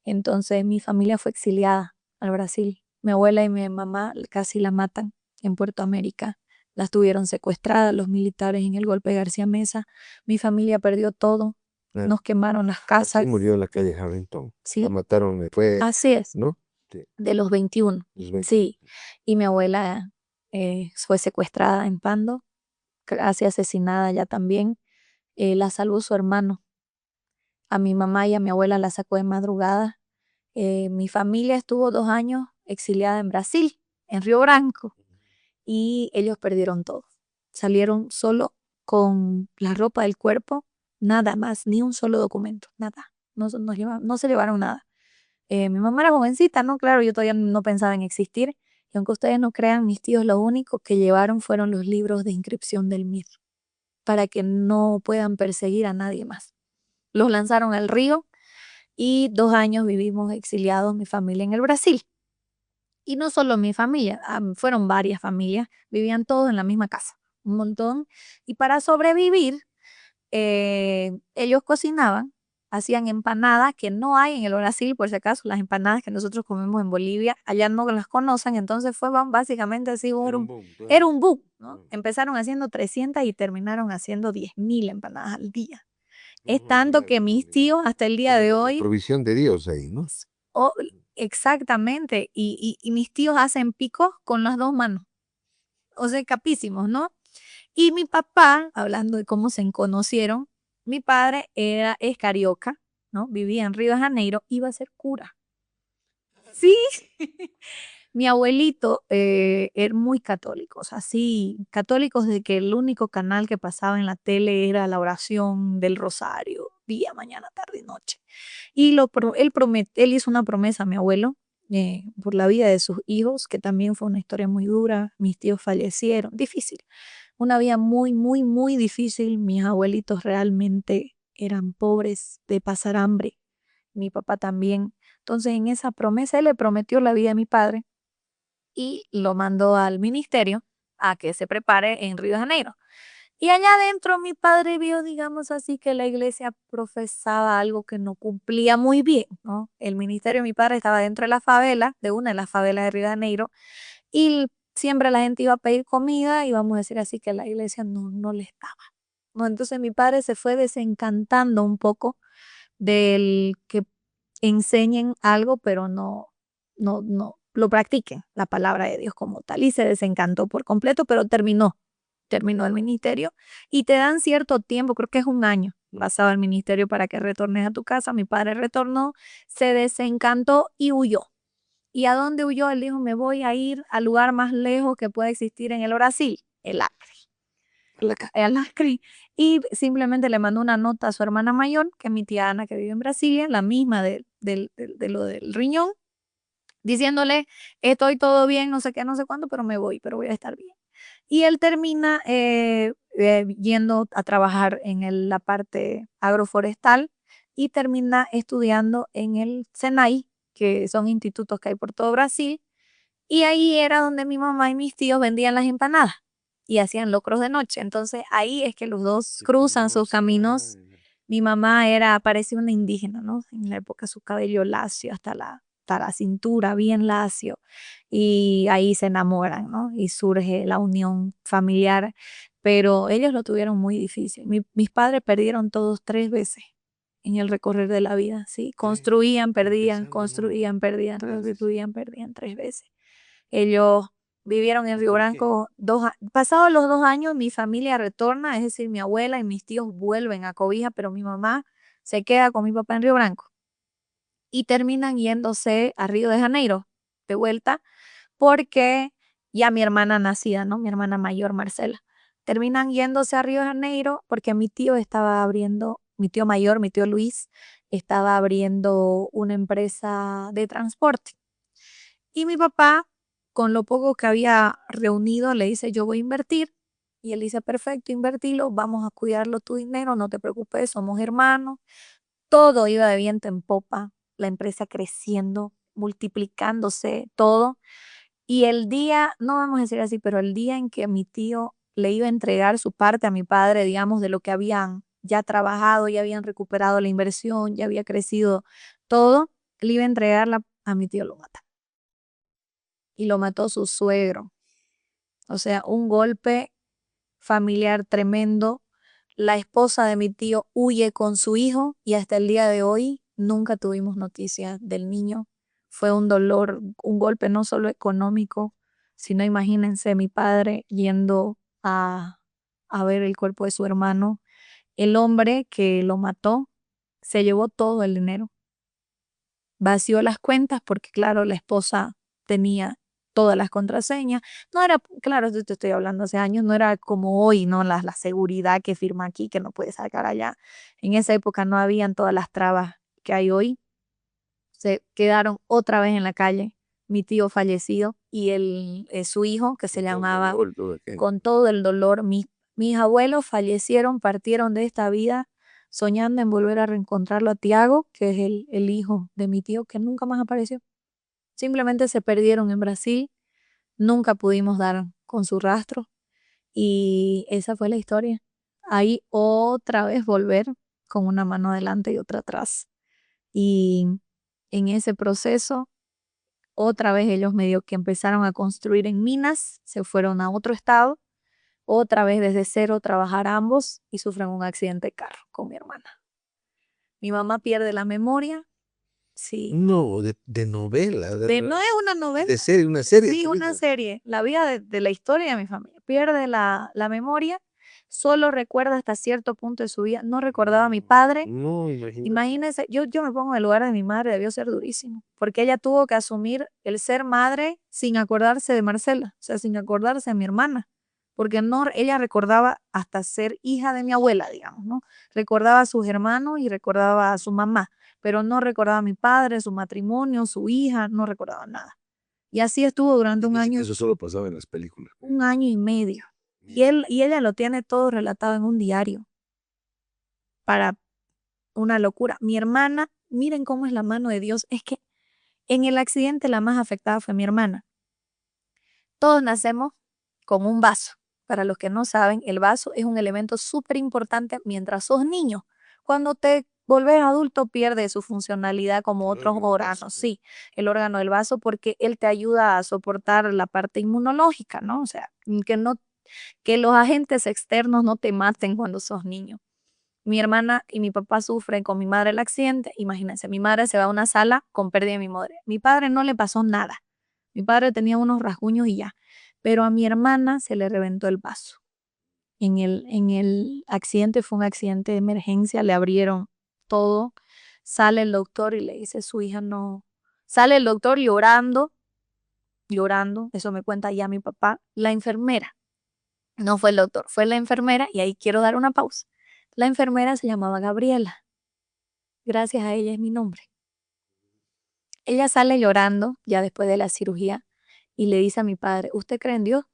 Entonces mi familia fue exiliada al Brasil. Mi abuela y mi mamá casi la matan en Puerto América. Las tuvieron secuestradas los militares en el golpe de García Mesa. Mi familia perdió todo. Ah, Nos quemaron las Arcil casas. murió en la calle Harrington. La Sí, mataron, fue, así es, ¿no? Sí, de los 21. los 20. Sí, y mi abuela fue secuestrada en Pando, casi asesinada ya también. La salvó su hermano. A mi mamá y a mi abuela la sacó de madrugada. Mi familia estuvo 2 años exiliada en Brasil, en Río Branco, y ellos perdieron todo. Salieron solo con la ropa del cuerpo nada más, ni un solo documento, nada. No se llevaron nada. Mi mamá era jovencita, ¿no? Claro, yo todavía no pensaba en existir. Y aunque ustedes no crean, mis tíos lo único que llevaron fueron los libros de inscripción del MIR para que no puedan perseguir a nadie más. Los lanzaron al río y 2 años vivimos exiliados, mi familia en el Brasil. Y no solo mi familia, fueron varias familias, vivían todos en la misma casa, un montón. Y para sobrevivir, ellos cocinaban, hacían empanadas que no hay en el Brasil, por si acaso, las empanadas que nosotros comemos en Bolivia, allá no las conocen, entonces fue básicamente así, Era un boom, era claro. un boom, ¿no? Empezaron haciendo 300 y terminaron haciendo 10.000 empanadas al día. Es No, tanto claro, que no, mis mira. tíos hasta el día Como de la hoy, provisión de Dios ahí, ¿no? oh, exactamente, y mis tíos hacen picos con las dos manos, o sea, capísimos, ¿no? Y mi papá, hablando de cómo se conocieron, mi padre es carioca, ¿no? Vivía en Río de Janeiro, iba a ser cura. Sí, mi abuelito era muy católico, o sea, sí, católicos de que el único canal que pasaba en la tele era la oración del rosario, día, mañana, tarde y noche. Y él hizo una promesa a mi abuelo por la vida de sus hijos, que también fue una historia muy dura. Mis tíos fallecieron, difícil. Una vida muy, muy, muy difícil. Mis abuelitos realmente eran pobres de pasar hambre. Mi papá también. Entonces, en esa promesa, él le prometió la vida a mi padre y lo mandó al ministerio a que se prepare en Río de Janeiro. Y allá adentro mi padre vio, digamos así, que la iglesia profesaba algo que no cumplía muy bien, ¿no? El ministerio de mi padre estaba dentro de la favela, de una de las favelas de Río de Janeiro, y siempre la gente iba a pedir comida y vamos a decir así que la iglesia no les daba, ¿no? Entonces mi padre se fue desencantando un poco del que enseñen algo, pero no lo practiquen, la palabra de Dios como tal, y se desencantó por completo, pero terminó el ministerio y te dan cierto tiempo, creo que es un año basado el ministerio para que retornes a tu casa. Mi padre retornó, se desencantó y huyó. ¿Y a dónde huyó? Él dijo, me voy a ir al lugar más lejos que pueda existir en el Brasil, el Acre. El Acre. Y simplemente le mandó una nota a su hermana mayor, que es mi tía Ana, que vive en Brasilia, la misma de lo del riñón, diciéndole, estoy todo bien, no sé qué, no sé cuándo, pero me voy, pero voy a estar bien. Y él termina yendo a trabajar en la parte agroforestal y termina estudiando en el SENAI, que son institutos que hay por todo Brasil, y ahí era donde mi mamá y mis tíos vendían las empanadas y hacían locros de noche. Entonces ahí es que los dos Se cruzan sus conocen. caminos. Mi mamá parecía una indígena, ¿no? En la época su cabello lacio hasta la cintura, bien lacio. Y ahí se enamoran, ¿no? Y surge la unión familiar. Pero ellos lo tuvieron muy difícil. Mis padres perdieron todos 3 veces en el recorrer de la vida, ¿sí? Tres. Empezando nuevo. Tres veces. Construían, perdían 3 veces. Ellos vivieron en ¿Y Río por qué? Branco pasados los 2 años, mi familia retorna, es decir, mi abuela y mis tíos vuelven a Cobija, pero mi mamá se queda con mi papá en Río Branco y terminan yéndose a Río de Janeiro de vuelta porque ya mi hermana nacida, ¿no? Mi hermana mayor, Marcela, terminan yéndose a Río de Janeiro porque mi tío estaba abriendo, mi tío mayor, mi tío Luis, estaba abriendo una empresa de transporte. Y mi papá, con lo poco que había reunido, le dice, yo voy a invertir. Y él dice, perfecto, invertilo, vamos a cuidarlo tu dinero, no te preocupes, somos hermanos. Todo iba de viento en popa, la empresa creciendo, multiplicándose, todo. Y el día, no vamos a decir así, pero el día en que mi tío le iba a entregar su parte a mi padre, digamos, de lo que habían ya trabajado, ya habían recuperado la inversión, ya había crecido todo, le iba a entregarla a mi tío, lo mata y lo mató su suegro. O sea, un golpe familiar tremendo. La esposa de mi tío huye con su hijo y hasta el día de hoy nunca tuvimos noticias del niño. Fue un dolor, un golpe no solo económico, sino imagínense mi padre yendo a ver el cuerpo de su hermano. El hombre que lo mató se llevó todo el dinero, vació las cuentas porque claro, la esposa tenía todas las contraseñas. No era, claro, esto te estoy hablando hace años, no era como hoy, ¿no? La seguridad que firma aquí, que no puede sacar allá. En esa época no habían todas las trabas que hay hoy. Se quedaron otra vez en la calle. Mi tío fallecido y su hijo, que se llamaba, con todo el dolor, mis abuelos fallecieron, partieron de esta vida soñando en volver a reencontrarlo a Tiago, que es el hijo de mi tío, que nunca más apareció. Simplemente se perdieron en Brasil, nunca pudimos dar con su rastro y esa fue la historia. Ahí otra vez volver con una mano adelante y otra atrás. Y en ese proceso, otra vez ellos medio que empezaron a construir en Minas, se fueron a otro estado, otra vez desde cero trabajar ambos y sufren un accidente de carro con mi hermana. Mi mamá pierde la memoria. Sí. No, de novela. No es una novela. De serie, una serie. Sí, una serie. La vida de la historia de mi familia. Pierde la memoria, solo recuerda hasta cierto punto de su vida. No recordaba a mi padre. No, imagínate. Imagínense, yo me pongo en el lugar de mi madre, debió ser durísimo, porque ella tuvo que asumir el ser madre sin acordarse de Marcela, o sea, sin acordarse de mi hermana, porque no, ella recordaba hasta ser hija de mi abuela, digamos, ¿no? Recordaba a sus hermanos y recordaba a su mamá, pero no recordaba a mi padre, su matrimonio, su hija, no recordaba nada. Y así estuvo durante un año. Eso solo pasaba en las películas. Un año y medio. Y ella lo tiene todo relatado en un diario. Para una locura. Mi hermana, miren cómo es la mano de Dios. Es que en el accidente la más afectada fue mi hermana. Todos nacemos con un vaso. Para los que no saben, el vaso es un elemento súper importante mientras sos niño. Cuando te volvés adulto pierde su funcionalidad como otros órganos. Sí, el órgano del vaso porque él te ayuda a soportar la parte inmunológica, ¿no? O sea, que los agentes externos no te maten cuando sos niño. Mi hermana y mi papá sufren con mi madre el accidente. Imagínense, mi madre se va a una sala con pérdida de mi madre. Mi padre no le pasó nada. Mi padre tenía unos rasguños y ya. Pero a mi hermana se le reventó el vaso. En el accidente fue un accidente de emergencia, le abrieron todo. Sale el doctor y le dice, su hija no. Sale el doctor llorando, eso me cuenta ya mi papá. La enfermera, no fue el doctor, fue la enfermera, y ahí quiero dar una pausa. La enfermera se llamaba Gabriela. Gracias a ella es mi nombre. Ella sale llorando ya después de la cirugía y le dice a mi padre, ¿usted cree en Dios?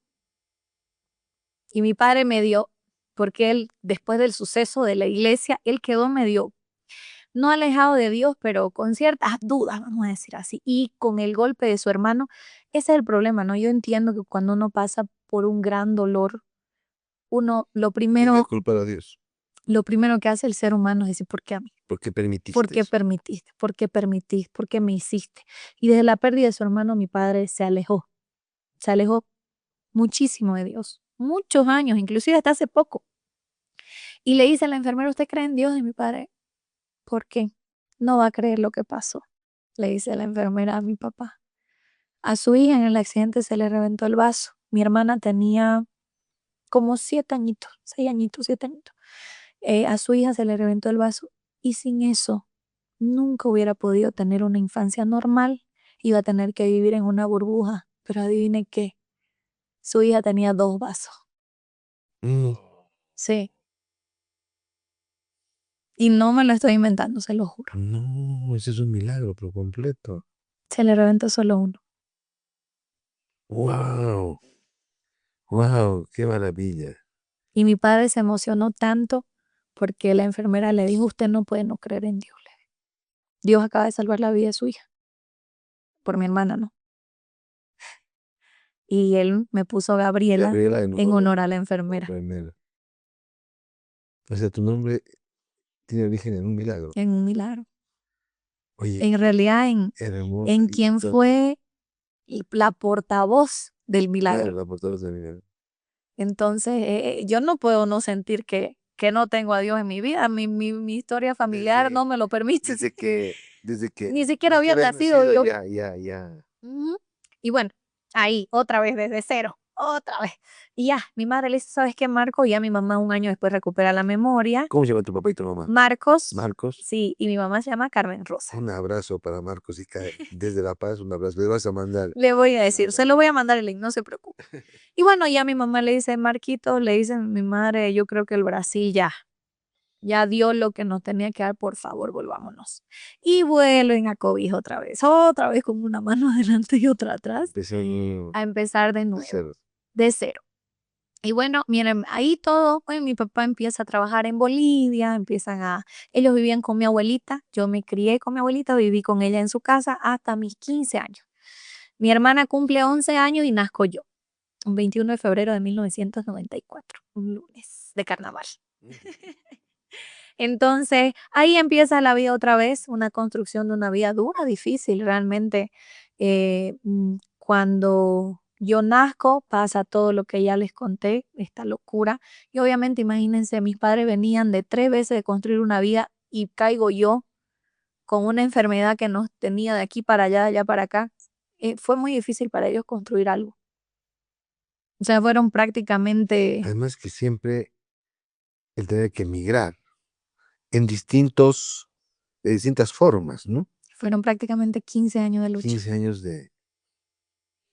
Y mi padre porque él, después del suceso de la iglesia, él quedó medio, no alejado de Dios, pero con ciertas dudas, vamos a decir así. Y con el golpe de su hermano, ese es el problema, ¿no? Yo entiendo que cuando uno pasa por un gran dolor, uno Culpar a Dios. Lo primero que hace el ser humano es decir, ¿por qué a mí? ¿Por qué permitiste? ¿Por qué permitiste? ¿Por qué permitiste? ¿Por qué me hiciste? Y desde la pérdida de su hermano, mi padre se alejó muchísimo de Dios, muchos años, inclusive hasta hace poco. Y le dice a la enfermera, ¿usted cree en Dios? Y mi padre, ¿por qué? No va a creer lo que pasó, le dice la enfermera a mi papá. A su hija en el accidente se le reventó el vaso. Mi hermana tenía como 7 añitos, 6 añitos, 7 añitos. A su hija se le reventó el vaso y sin eso nunca hubiera podido tener una infancia normal. Iba a tener que vivir en una burbuja. Pero adivine qué, su hija tenía 2 vasos. Sí. Y no me lo estoy inventando, se lo juro. No, ese es un milagro por completo. Se le reventó solo uno. ¡Wow! ¡Wow! ¡Qué maravilla! Y mi padre se emocionó tanto porque la enfermera le dijo, usted no puede no creer en Dios. Dios acaba de salvar la vida de su hija. Por mi hermana, ¿no? Y él me puso Gabriela en honor a la enfermera. O sea, tu nombre tiene origen en un milagro. En un milagro. Oye, en realidad, en quien fue la portavoz del milagro. Claro, la portavoz del milagro. Entonces, yo no puedo no sentir que no tengo a Dios en mi vida. Mi historia familiar no me lo permite. Desde que Ni siquiera había nacido yo. Ya. Ujú. Y bueno, ahí, otra vez desde cero. otra vez. Y ya, mi madre le dice, ¿sabes qué, Marco? Y ya mi mamá 1 año después recupera la memoria. ¿Cómo se llama tu papá y tu mamá? Marcos. Marcos. Sí, y mi mamá se llama Carmen Rosa. Un abrazo para Marcos y desde La Paz, un abrazo. Le vas a mandar. Le voy a decir, se lo voy a mandar el link, no se preocupe. Y bueno, ya mi mamá le dice, Marquito, le dice mi madre, yo creo que el Brasil ya dio lo que nos tenía que dar, por favor, volvámonos. Y vuelven a cobijo otra vez con una mano adelante y otra atrás, a empezar de nuevo, de cero. Y bueno, miren, ahí todo, pues mi papá empieza a trabajar en Bolivia, ellos vivían con mi abuelita, yo me crié con mi abuelita, viví con ella en su casa hasta mis 15 años. Mi hermana cumple 11 años y nazco yo, un 21 de febrero de 1994, un lunes de carnaval. Entonces, ahí empieza la vida otra vez, una construcción de una vida dura, difícil realmente. Cuando yo nazco, pasa todo lo que ya les conté, esta locura. Y obviamente, imagínense, mis padres venían de 3 veces de construir una vida y caigo yo con una enfermedad que nos tenía de aquí para allá, de allá para acá. Fue muy difícil para ellos construir algo. O sea, fueron prácticamente, Además que siempre el tener que emigrar en de distintas formas, ¿no? fueron prácticamente 15 años de lucha. 15 años de...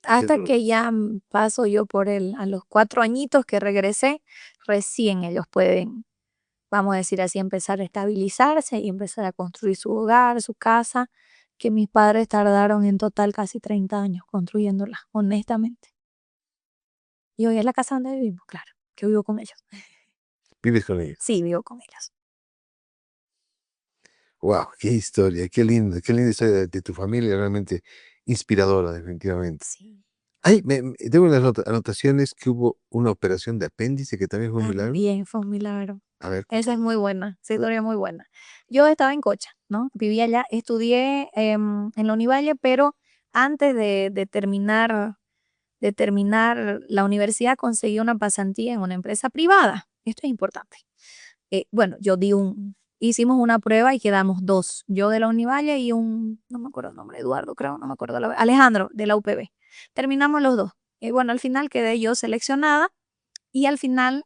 Hasta Pero- que ya paso yo por a los 4 añitos que regresé, recién ellos pueden, vamos a decir así, empezar a estabilizarse y empezar a construir su hogar, su casa, que mis padres tardaron en total casi 30 años construyéndola, honestamente. Y hoy es la casa donde vivimos, claro, que vivo con ellos. Vives con ellos. Sí, vivo con ellos. Wow, qué historia, qué linda historia de tu familia, realmente inspiradora, definitivamente. Sí. Ay, tengo unas anotaciones que hubo una operación de apéndice que también fue un milagro. También fue un milagro. A ver, Esa es muy buena, esa historia es muy buena. Yo estaba en Cocha, ¿no? Vivía allá, estudié en la Univalle, pero antes de terminar la universidad conseguí una pasantía en una empresa privada. Esto es importante. Bueno, hicimos una prueba y quedamos 2. Yo de la Univalle y no me acuerdo el nombre, Eduardo creo, no me acuerdo, Alejandro de la UPB. Terminamos los 2. Bueno, al final quedé yo seleccionada y al final,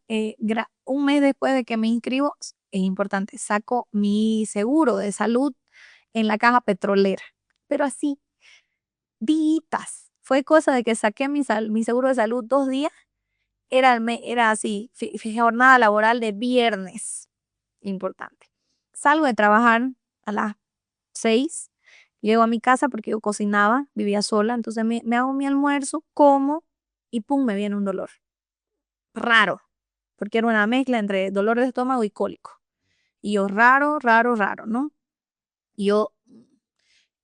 un mes después de que me inscribo, es importante, saco mi seguro de salud en la caja petrolera. Pero así, días. Fue cosa de que saqué mi seguro de salud 2 días. Era así, jornada laboral de viernes. Importante. Salgo de trabajar a las 6. Llego a mi casa porque yo cocinaba, vivía sola. Entonces me hago mi almuerzo, como y pum, me viene un dolor. Raro, porque era una mezcla entre dolor de estómago y cólico. Y yo, raro, raro, raro, ¿no? Y yo,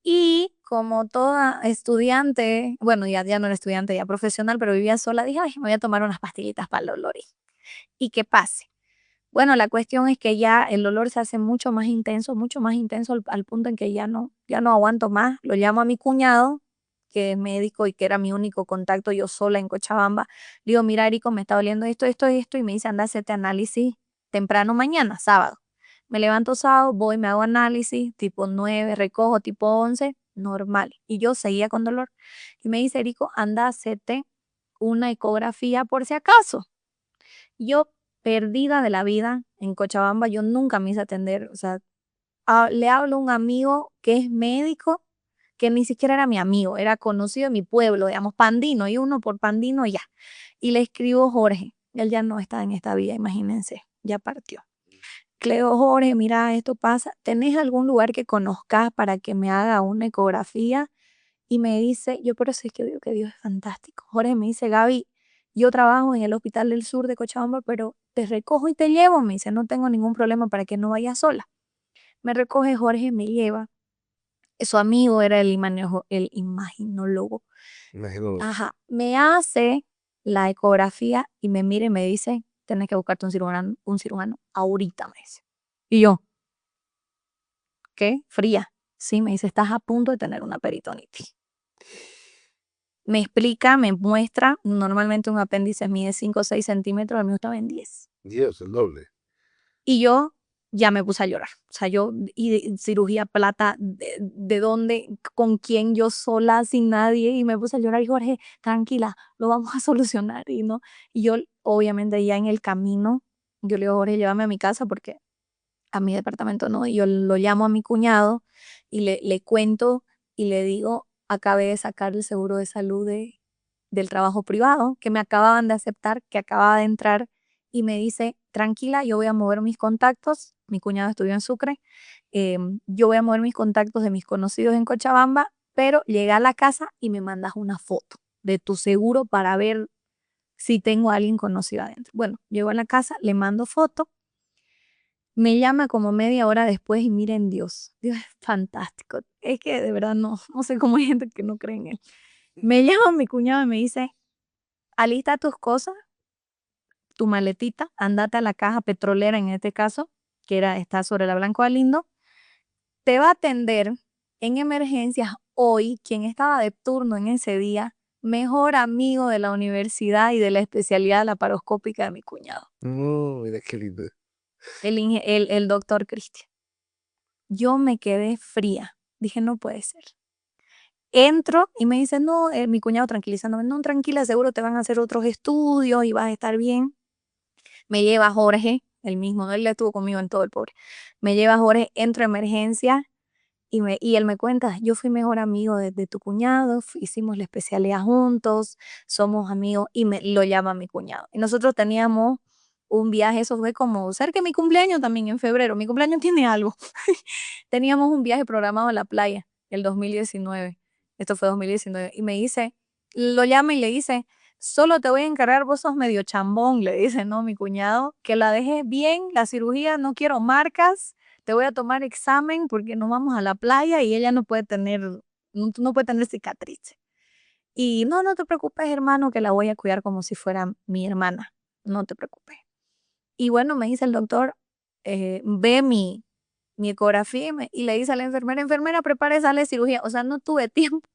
y como toda estudiante, bueno, ya no era estudiante, ya profesional, pero vivía sola, dije, ay, me voy a tomar unas pastillitas para el dolor y que pase. Bueno, la cuestión es que ya el dolor se hace mucho más intenso al punto en que ya no aguanto más. Lo llamo a mi cuñado, que es médico y que era mi único contacto yo sola en Cochabamba. Le digo, mira, Erico, me está doliendo esto, esto, esto, y me dice, anda a hacerte análisis temprano mañana, sábado. Me levanto sábado, voy, me hago análisis, tipo 9, recojo tipo 11, normal. Y yo seguía con dolor. Y me dice, Erico, anda a hacerte una ecografía por si acaso. Yo, perdida de la vida en Cochabamba, yo nunca me hice atender, o sea, le hablo a un amigo que es médico, que ni siquiera era mi amigo, era conocido en mi pueblo, digamos, Pandino, y uno por Pandino ya. Y le escribo Jorge, él ya no está en esta vida, imagínense, ya partió. Cleo, Jorge, mira, esto pasa, ¿tenés algún lugar que conozcas para que me haga una ecografía? Y me dice, yo por eso es que digo que Dios es fantástico. Jorge me dice, Gaby, yo trabajo en el Hospital del Sur de Cochabamba, pero te recojo y te llevo. Me dice, no tengo ningún problema para que no vayas sola. Me recoge Jorge, me lleva. Su amigo era el imaginólogo. imagino. Ajá, me hace la ecografía y me mira y me dice, tienes que buscarte un cirujano ahorita, me dice. Y yo, ¿qué? Fría. Sí, me dice, estás a punto de tener una peritonitis. Me explica, me muestra, normalmente un apéndice mide 5 o 6 centímetros, el mío estaba en 10. Dios, el doble. Y yo ya me puse a llorar. O sea, y cirugía plata, ¿de dónde? ¿Con quién? Yo sola, sin nadie, y me puse a llorar, y Jorge, tranquila, lo vamos a solucionar, y no, y yo, obviamente, ya en el camino, yo le digo, Jorge, llévame a mi casa, porque a mi departamento no, y yo lo llamo a mi cuñado, y le cuento, y le digo, acabé de sacar el seguro de salud del trabajo privado, que me acababan de aceptar, que acababa de entrar, y me dice, tranquila, yo voy a mover mis contactos, mi cuñado estudió en Sucre, yo voy a mover mis contactos de mis conocidos en Cochabamba, pero llega a la casa y me mandas una foto de tu seguro para ver si tengo a alguien conocido adentro. Bueno, llego a la casa, le mando foto, me llama como media hora después y miren Dios, Dios es fantástico. Es que de verdad no sé cómo hay gente que no cree en él. Me llama mi cuñado y me dice, alista tus cosas, tu maletita, andate a la caja petrolera en este caso, está sobre la Blanco Lindo, te va a atender en emergencias hoy quien estaba de turno en ese día, mejor amigo de la universidad y de la especialidad laparoscópica de mi cuñado, No, mira qué lindo. el doctor Cristian. Yo me quedé fría, dije, no puede ser. Entro y me dice, no, mi cuñado tranquilizándome, no, tranquila, seguro te van a hacer otros estudios y vas a estar bien. Me lleva Jorge, el mismo, él estuvo conmigo en todo el pobre. Me lleva Jorge, entro a emergencia y él me cuenta, yo fui mejor amigo de tu cuñado, hicimos la especialidad juntos, somos amigos y lo llama mi cuñado. Y nosotros teníamos un viaje, eso fue como cerca de mi cumpleaños también en febrero, mi cumpleaños tiene algo. Teníamos un viaje programado a la playa el 2019, esto fue 2019, y me dice, lo llama y le dice, solo te voy a encargar, vos sos medio chambón, le dice, no, mi cuñado, que la dejes bien, la cirugía, no quiero marcas, te voy a tomar examen porque nos vamos a la playa y ella no puede tener cicatrices. Y no te preocupes, hermano, que la voy a cuidar como si fuera mi hermana, no te preocupes. Y bueno, me dice el doctor, ve mi ecografía y le dice a la enfermera, enfermera, prepare sala de cirugía. O sea, no tuve tiempo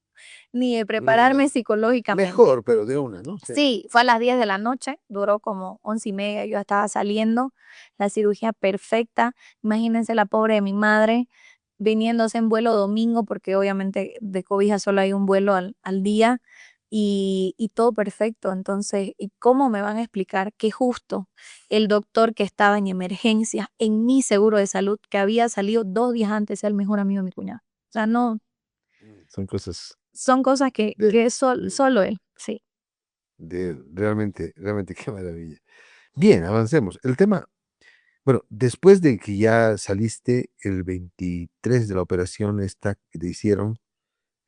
ni de prepararme psicológicamente. Mejor, pero de una, ¿no? Sí, fue a las 10 de la noche, duró como 11:30, yo ya estaba saliendo, la cirugía perfecta. Imagínense la pobre de mi madre viniéndose en vuelo domingo, porque obviamente de Cobija solo hay un vuelo al día, y todo perfecto. Entonces, ¿y cómo me van a explicar que justo el doctor que estaba en emergencia en mi seguro de salud, que había salido 2 días antes, es el mejor amigo de mi cuñado? O sea, no, Son cosas son cosas de, que es solo él, sí. realmente, realmente qué maravilla. Bien, avancemos. El tema, bueno, después de que ya saliste el 23 de la operación esta que te hicieron,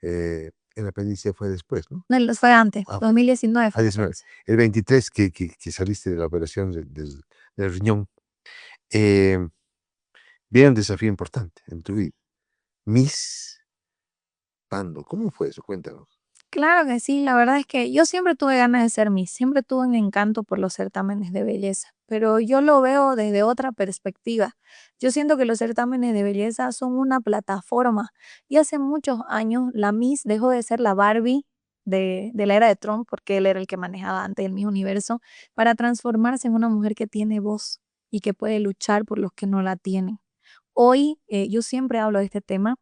el apéndice fue después, ¿no? No, fue antes, Ah, 2019 fue. 19. El 23 que saliste de la operación del riñón, eh, viene un desafío importante en tu vida. Miss Pando, ¿cómo fue eso? Cuéntanos. Claro que sí, la verdad es que yo siempre tuve ganas de ser Miss, siempre tuve un encanto por los certámenes de belleza, pero yo lo veo desde otra perspectiva. Yo siento que los certámenes de belleza son una plataforma y hace muchos años la Miss dejó de ser la Barbie de la era de Trump, porque él era el que manejaba antes el Miss Universo, para transformarse en una mujer que tiene voz y que puede luchar por los que no la tienen. Hoy, yo siempre hablo de este tema.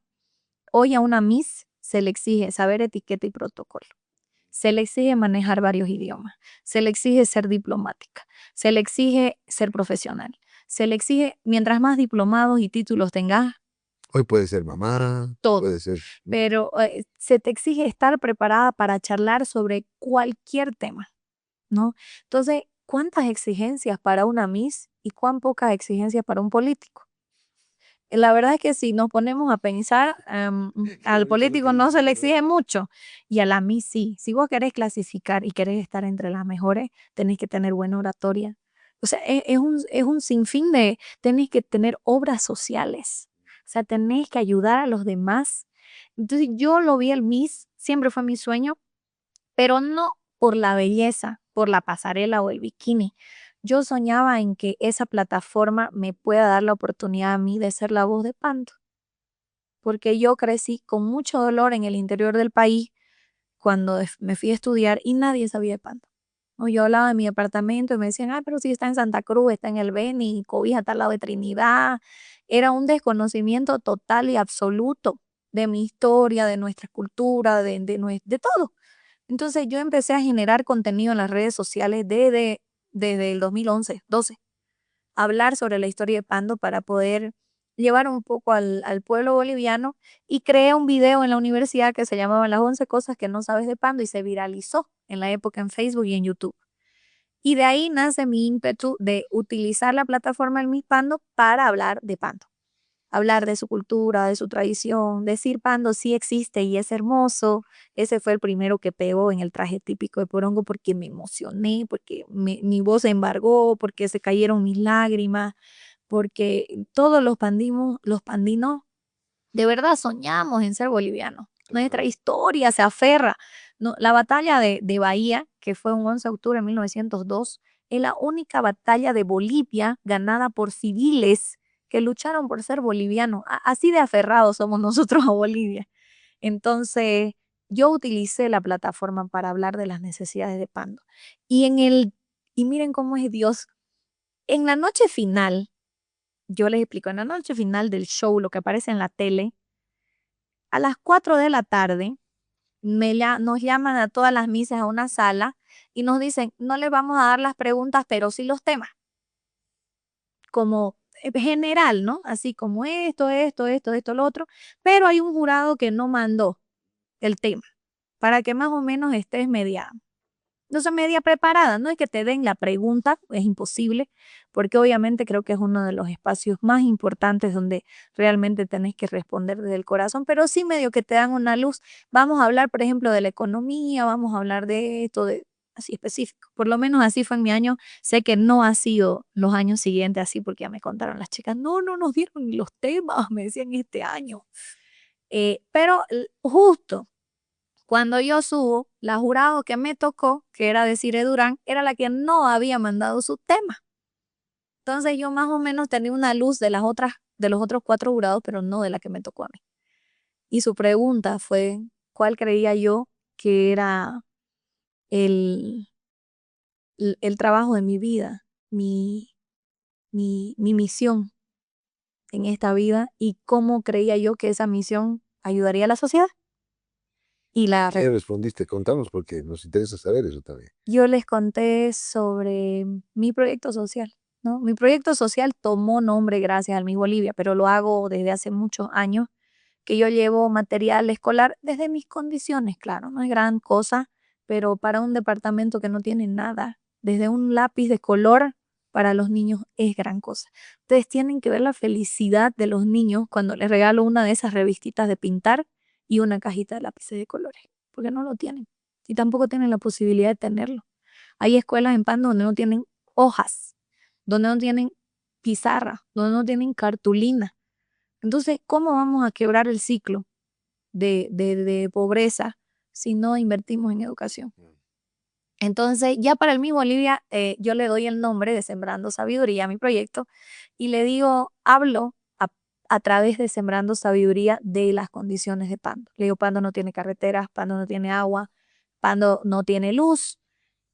Hoy a una Miss se le exige saber etiqueta y protocolo. Se le exige manejar varios idiomas. Se le exige ser diplomática. Se le exige ser profesional. Se le exige, mientras más diplomados y títulos tengas, Hoy puede ser mamá, todo. puede ser... Pero se te exige estar preparada para charlar sobre cualquier tema, ¿no? Entonces, ¿cuántas exigencias para una Miss y cuán pocas exigencias para un político? La verdad es que si nos ponemos a pensar, al político no se le exige mucho y a la mí sí. Si vos querés clasificar y querés estar entre las mejores, tenés que tener buena oratoria. O sea, es un sinfín tenés que tener obras sociales. O sea, tenés que ayudar a los demás. Entonces yo lo vi el Miss, siempre fue mi sueño, pero no por la belleza, por la pasarela o el bikini. Yo soñaba en que esa plataforma me pueda dar la oportunidad a mí de ser la voz de Pando, porque yo crecí con mucho dolor en el interior del país cuando me fui a estudiar y nadie sabía de Pando. O yo hablaba de mi departamento y me decían, ay, pero si está en Santa Cruz, está en el Beni, Cobija está al lado de Trinidad. Era un desconocimiento total y absoluto de mi historia, de nuestra cultura, de todo. Entonces yo empecé a generar contenido en las redes sociales desde el 2011, 12, hablar sobre la historia de Pando para poder llevar un poco al pueblo boliviano y creé un video en la universidad que se llamaba Las 11 cosas que no sabes de Pando y se viralizó en la época en Facebook y en YouTube. Y de ahí nace mi ímpetu de utilizar la plataforma del Miss Pando para hablar de Pando, hablar de su cultura, de su tradición, decir Pando sí existe y es hermoso. Ese fue el primero que pegó en el traje típico de Porongo porque me emocioné, porque mi voz se embargó, porque se cayeron mis lágrimas, porque todos los pandinos, de verdad soñamos en ser bolivianos. Nuestra historia se aferra. No, la batalla de Bahía, que fue un 11 de octubre de 1902, es la única batalla de Bolivia ganada por civiles que lucharon por ser bolivianos. Así de aferrados somos nosotros a Bolivia. Entonces, yo utilicé la plataforma para hablar de las necesidades de Pando. Y miren cómo es Dios. En la noche final, yo les explico, en la noche final del show, lo que aparece en la tele, a las 4 de la tarde nos llaman a todas las misas a una sala y nos dicen, no les vamos a dar las preguntas, pero sí los temas, como general, ¿no? Así como esto, lo otro, pero hay un jurado que no mandó el tema para que más o menos estés media. Entonces, media preparada, no es que te den la pregunta, es imposible, porque obviamente creo que es uno de los espacios más importantes donde realmente tenés que responder desde el corazón, pero sí medio que te dan una luz. Vamos a hablar, por ejemplo, de la economía, vamos a hablar de esto, de así específico. Por lo menos así fue en mi año. Sé que no ha sido los años siguientes así, porque ya me contaron las chicas, no, no nos dieron ni los temas, me decían este año. Pero justo cuando yo subo, la jurado que me tocó, que era Desiree Durán, era la que no había mandado su tema. Entonces yo más o menos tenía una luz de los otros 4 jurados, pero no de la que me tocó a mí. Y su pregunta fue, ¿cuál creía yo que era el, el trabajo de mi vida, mi misión en esta vida y cómo creía yo que esa misión ayudaría a la sociedad? Y ¿Qué respondiste? Contamos porque nos interesa saber eso también. yo les conté sobre mi proyecto social, ¿no? Mi proyecto social tomó nombre gracias al Miss Bolivia, pero lo hago desde hace muchos años, que yo llevo material escolar desde mis condiciones, claro, no es gran cosa, pero para un departamento que no tiene nada, desde un lápiz de color para los niños es gran cosa. Ustedes tienen que ver la felicidad de los niños cuando les regalo una de esas revistitas de pintar y una cajita de lápices de colores, porque no lo tienen y tampoco tienen la posibilidad de tenerlo. Hay escuelas en Pando donde no tienen hojas, donde no tienen pizarra, donde no tienen cartulina. Entonces, ¿cómo vamos a quebrar el ciclo de pobreza si no invertimos en educación? Entonces, ya para el Miss Bolivia, yo le doy el nombre de Sembrando Sabiduría a mi proyecto y le digo, hablo a través de Sembrando Sabiduría de las condiciones de Pando. Le digo, Pando no tiene carreteras, Pando no tiene agua, Pando no tiene luz.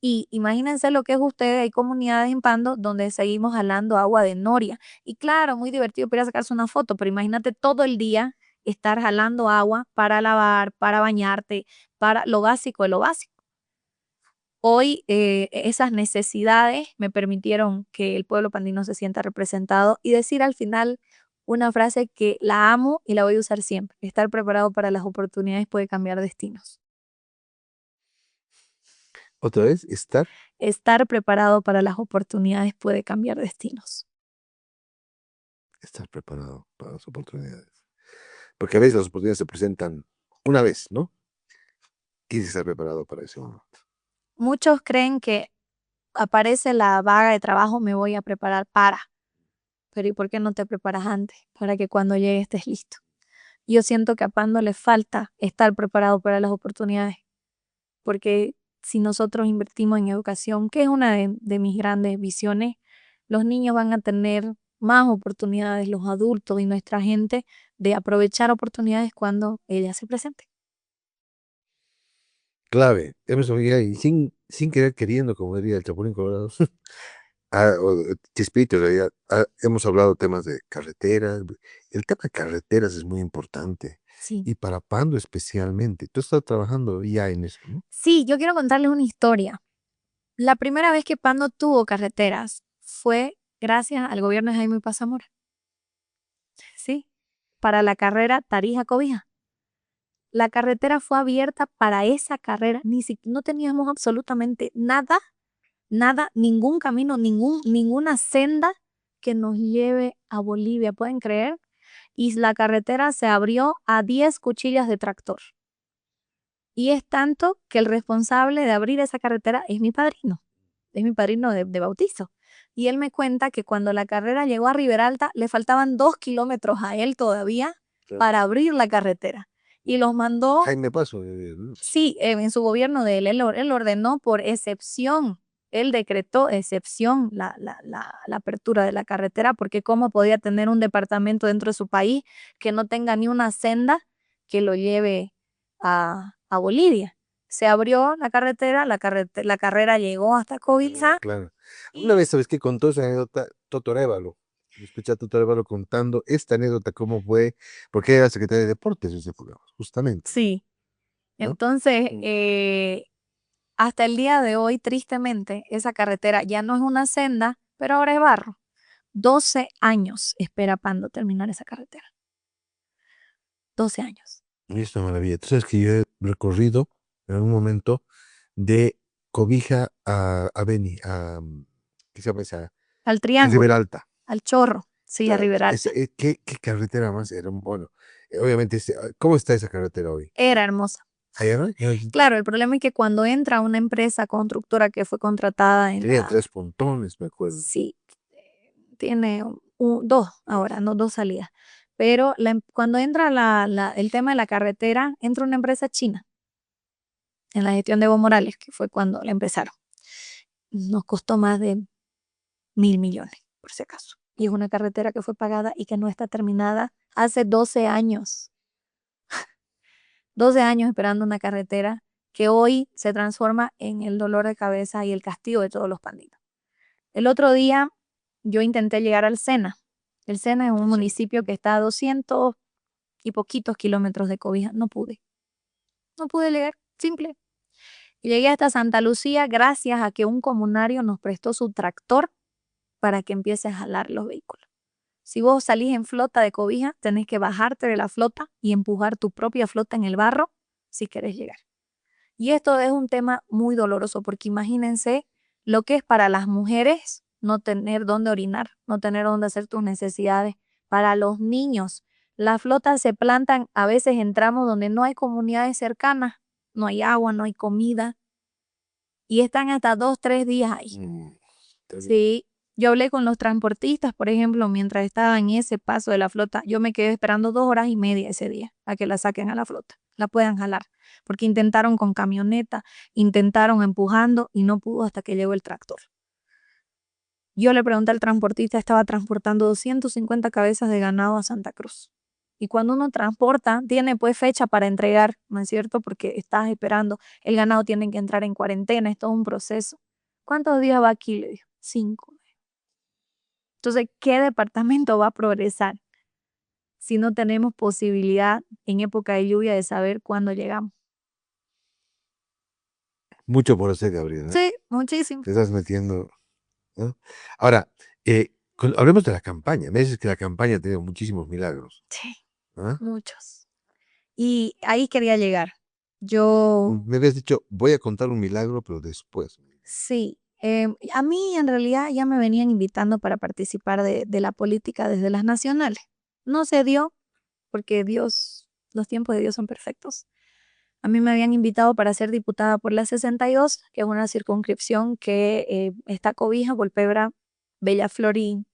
Y imagínense lo que es ustedes, hay comunidades en Pando donde seguimos jalando agua de noria. Y claro, muy divertido para ir a sacarse una foto, pero imagínate todo el día estar jalando agua para lavar, para bañarte, para lo básico de lo básico. Hoy esas necesidades me permitieron que el pueblo pandino se sienta representado y decir al final una frase que la amo y la voy a usar siempre. Estar preparado para las oportunidades puede cambiar destinos. Otra vez, estar. Estar preparado para las oportunidades puede cambiar destinos. Estar preparado para las oportunidades. Porque a veces las oportunidades se presentan una vez, ¿no? Tienes que estar preparado para ese momento. Muchos creen que aparece la vaga de trabajo, me voy a preparar para. Pero ¿y por qué no te preparas antes? Para que cuando llegue estés listo. Yo siento que a Pando le falta estar preparado para las oportunidades. Porque si nosotros invertimos en educación, que es una de mis grandes visiones, los niños van a tener más oportunidades, los adultos y nuestra gente, de aprovechar oportunidades cuando ellas se presenten. clave. Hemos oído y sin querer queriendo, como diría el Chapulín Colorado, o Chespirito, en realidad, hemos hablado temas de carreteras. El tema de carreteras es muy importante Sí. y para Pando especialmente. Tú estás trabajando ya en eso, ¿no? Sí, yo quiero contarles una historia. La primera vez que Pando tuvo carreteras fue gracias al gobierno de Jaime Paz Zamora. Sí, para la carrera Tarija-Cobija. La carretera fue abierta para esa carrera. No teníamos absolutamente nada, nada, ningún camino, ninguna senda que nos lleve a Bolivia, ¿pueden creer? Y la carretera se abrió a 10 cuchillas de tractor. Y es tanto que el responsable de abrir esa carretera es mi padrino de bautizo. Y él me cuenta que cuando la carrera llegó a Riberalta, le faltaban 2 kilómetros a él todavía Claro. para abrir la carretera. Y los mandó, Jaime Paso. sí, en su gobierno de él, él ordenó por excepción, él decretó excepción la apertura de la carretera, porque cómo podía tener un departamento dentro de su país que no tenga ni una senda que lo lleve a Bolivia. Se abrió la carretera, la carrera llegó hasta Covisa. Claro. Una vez, ¿sabes qué? Contó esa anécdota Toto Arévalo. Escuché a Toto Arévalo contando esta anécdota, cómo fue, porque era secretario de Deportes en ese programa, justamente, Sí, ¿no? entonces, hasta el día de hoy, tristemente, esa carretera ya no es una senda, pero ahora es barro. 12 años espera Pando terminar esa carretera. 12 años. Y es una maravilla. Tú sabes que yo he recorrido en algún momento de Cobija a Beni, ¿qué se llama esa? Al A Triángulo, Riberalta. al Chorro, sí, a Claro, Riberalta. ¿qué carretera más era? Bueno, obviamente, ¿cómo está esa carretera hoy? Era hermosa. Allá, ¿no? Claro, el problema es que cuando entra una empresa constructora que fue contratada en Tenía la... 3 pontones, me acuerdo. Sí, tiene dos ahora, no dos salidas. Pero cuando entra el tema de la carretera, entra una empresa china en la gestión de Evo Morales, que fue cuando la empezaron. Nos costó más de 1.000 millones, por si acaso. Y es una carretera que fue pagada y que no está terminada hace 12 años. 12 años esperando una carretera que hoy se transforma en el dolor de cabeza y el castigo de todos los pandinos. El otro día yo intenté llegar al Sena. El Sena es un municipio que está a 200 y poquitos kilómetros de Cobija. No pude. No pude llegar. Simple. Y llegué hasta Santa Lucía gracias a que un comunario nos prestó su tractor para que empiece a jalar los vehículos. Si vos salís en flota de Cobija, tenés que bajarte de la flota y empujar tu propia flota en el barro si querés llegar. Y esto es un tema muy doloroso porque imagínense lo que es para las mujeres no tener dónde orinar, no tener dónde hacer tus necesidades. Para los niños, las flotas se plantan a veces en tramos donde no hay comunidades cercanas, no hay agua, no hay comida y están hasta 2, 3 días ahí. Sí, yo hablé con los transportistas, por ejemplo, mientras estaba en ese paso de la flota, yo me quedé esperando 2 horas y media ese día a que la saquen a la flota, la puedan jalar, porque intentaron con camioneta, intentaron empujando y no pudo hasta que llegó el tractor. Yo le pregunté al transportista, estaba transportando 250 cabezas de ganado a Santa Cruz. Y cuando uno transporta, tiene pues fecha para entregar, ¿no es cierto? Porque estás esperando, el ganado tiene que entrar en cuarentena, es todo un proceso. ¿Cuántos días va aquí? Le dijo, 5. Entonces, ¿qué departamento va a progresar si no tenemos posibilidad en época de lluvia de saber cuándo llegamos? Mucho por hacer, Gabriela. Sí, muchísimo. Te estás metiendo, ¿no? Ahora, hablemos de la campaña. Me dices que la campaña ha tenido muchísimos milagros. Sí, ¿Ah? muchos. Y ahí quería llegar. Yo, Me habías dicho, voy a contar un milagro, pero después. sí, a mí en realidad ya me venían invitando para participar de la política desde las nacionales. No se dio porque Dios, los tiempos de Dios son perfectos. A mí me habían invitado para ser diputada por la 62, que es una circunscripción que está Cobija, Volpebra, Bellaflor y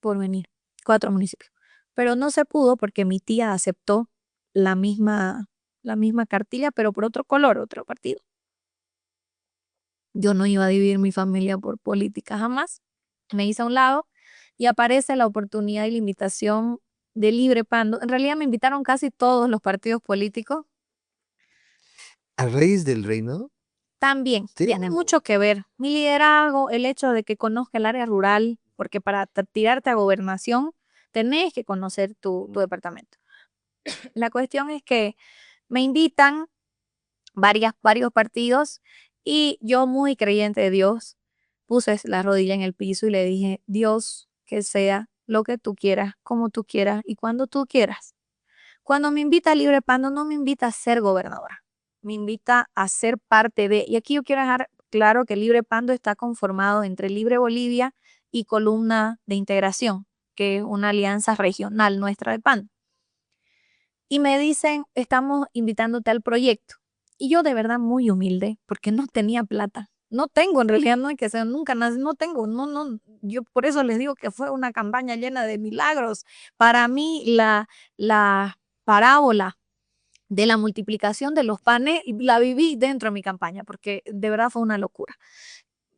Porvenir, 4 municipios. Pero no se pudo porque mi tía aceptó la misma cartilla, pero por otro color, otro partido. Yo no iba a dividir mi familia por política jamás. Me hice a un lado y aparece la oportunidad y la invitación de Libre Pando. En realidad me invitaron casi todos los partidos políticos. ¿A raíz del reino? También Sí. tiene mucho que ver. Mi liderazgo, el hecho de que conozca el área rural, porque para tirarte a gobernación tenés que conocer tu departamento. La cuestión es que me invitan varios partidos y yo muy creyente de Dios, puse la rodilla en el piso y le dije, Dios, que sea lo que tú quieras, como tú quieras y cuando tú quieras. Cuando me invita a Libre Pando, no me invita a ser gobernadora, me invita a ser parte de, y aquí yo quiero dejar claro que Libre Pando está conformado entre Libre Bolivia y Columna de Integración, que es una alianza regional nuestra de PAN. Y me dicen, estamos invitándote al proyecto. Y yo de verdad muy humilde, porque no tenía plata. No tengo, en realidad no hay que ser, nunca nací, no tengo, yo por eso les digo que fue una campaña llena de milagros. Para mí la parábola de la multiplicación de los panes la viví dentro de mi campaña, porque de verdad fue una locura.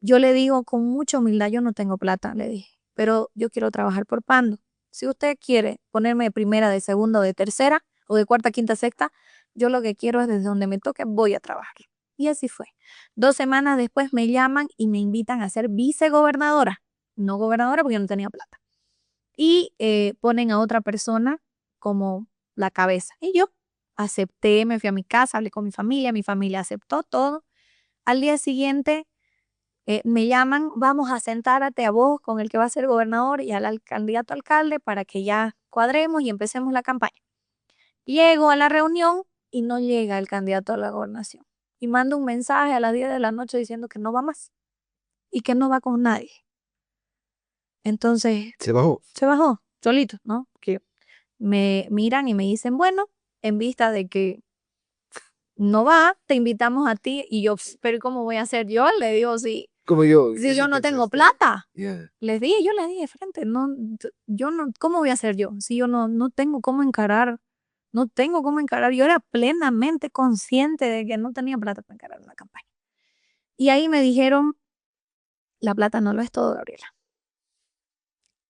Yo le digo con mucha humildad, yo no tengo plata, le dije, pero yo quiero trabajar por Pando. Si usted quiere ponerme de primera, de segunda o de tercera, o de cuarta, quinta, sexta, yo lo que quiero es desde donde me toque, voy a trabajar. Y así fue. 2 semanas después me llaman y me invitan a ser vicegobernadora. No gobernadora porque yo no tenía plata. Y ponen a otra persona como la cabeza. Y yo acepté, me fui a mi casa, hablé con mi familia aceptó todo. Al día siguiente me llaman, vamos a sentarte a vos con el que va a ser gobernador y al candidato a alcalde para que ya cuadremos y empecemos la campaña. Llego a la reunión y no llega el candidato a la gobernación. Y mando un mensaje a las 10 de la noche diciendo que no va más y que no va con nadie. Entonces, Se bajó. se bajó, solito, ¿no? Que me miran y me dicen, bueno, en vista de que no va, te invitamos a ti. Y yo, pero ¿cómo voy a hacer yo? Le digo, sí. Como yo. Si yo no tengo plata, yo les dije de frente, no, yo no, ¿cómo voy a hacer yo? Si yo no tengo cómo encarar, no tengo cómo encarar. Yo era plenamente consciente de que no tenía plata para encarar una campaña. Y ahí me dijeron, la plata no lo es todo, Gabriela.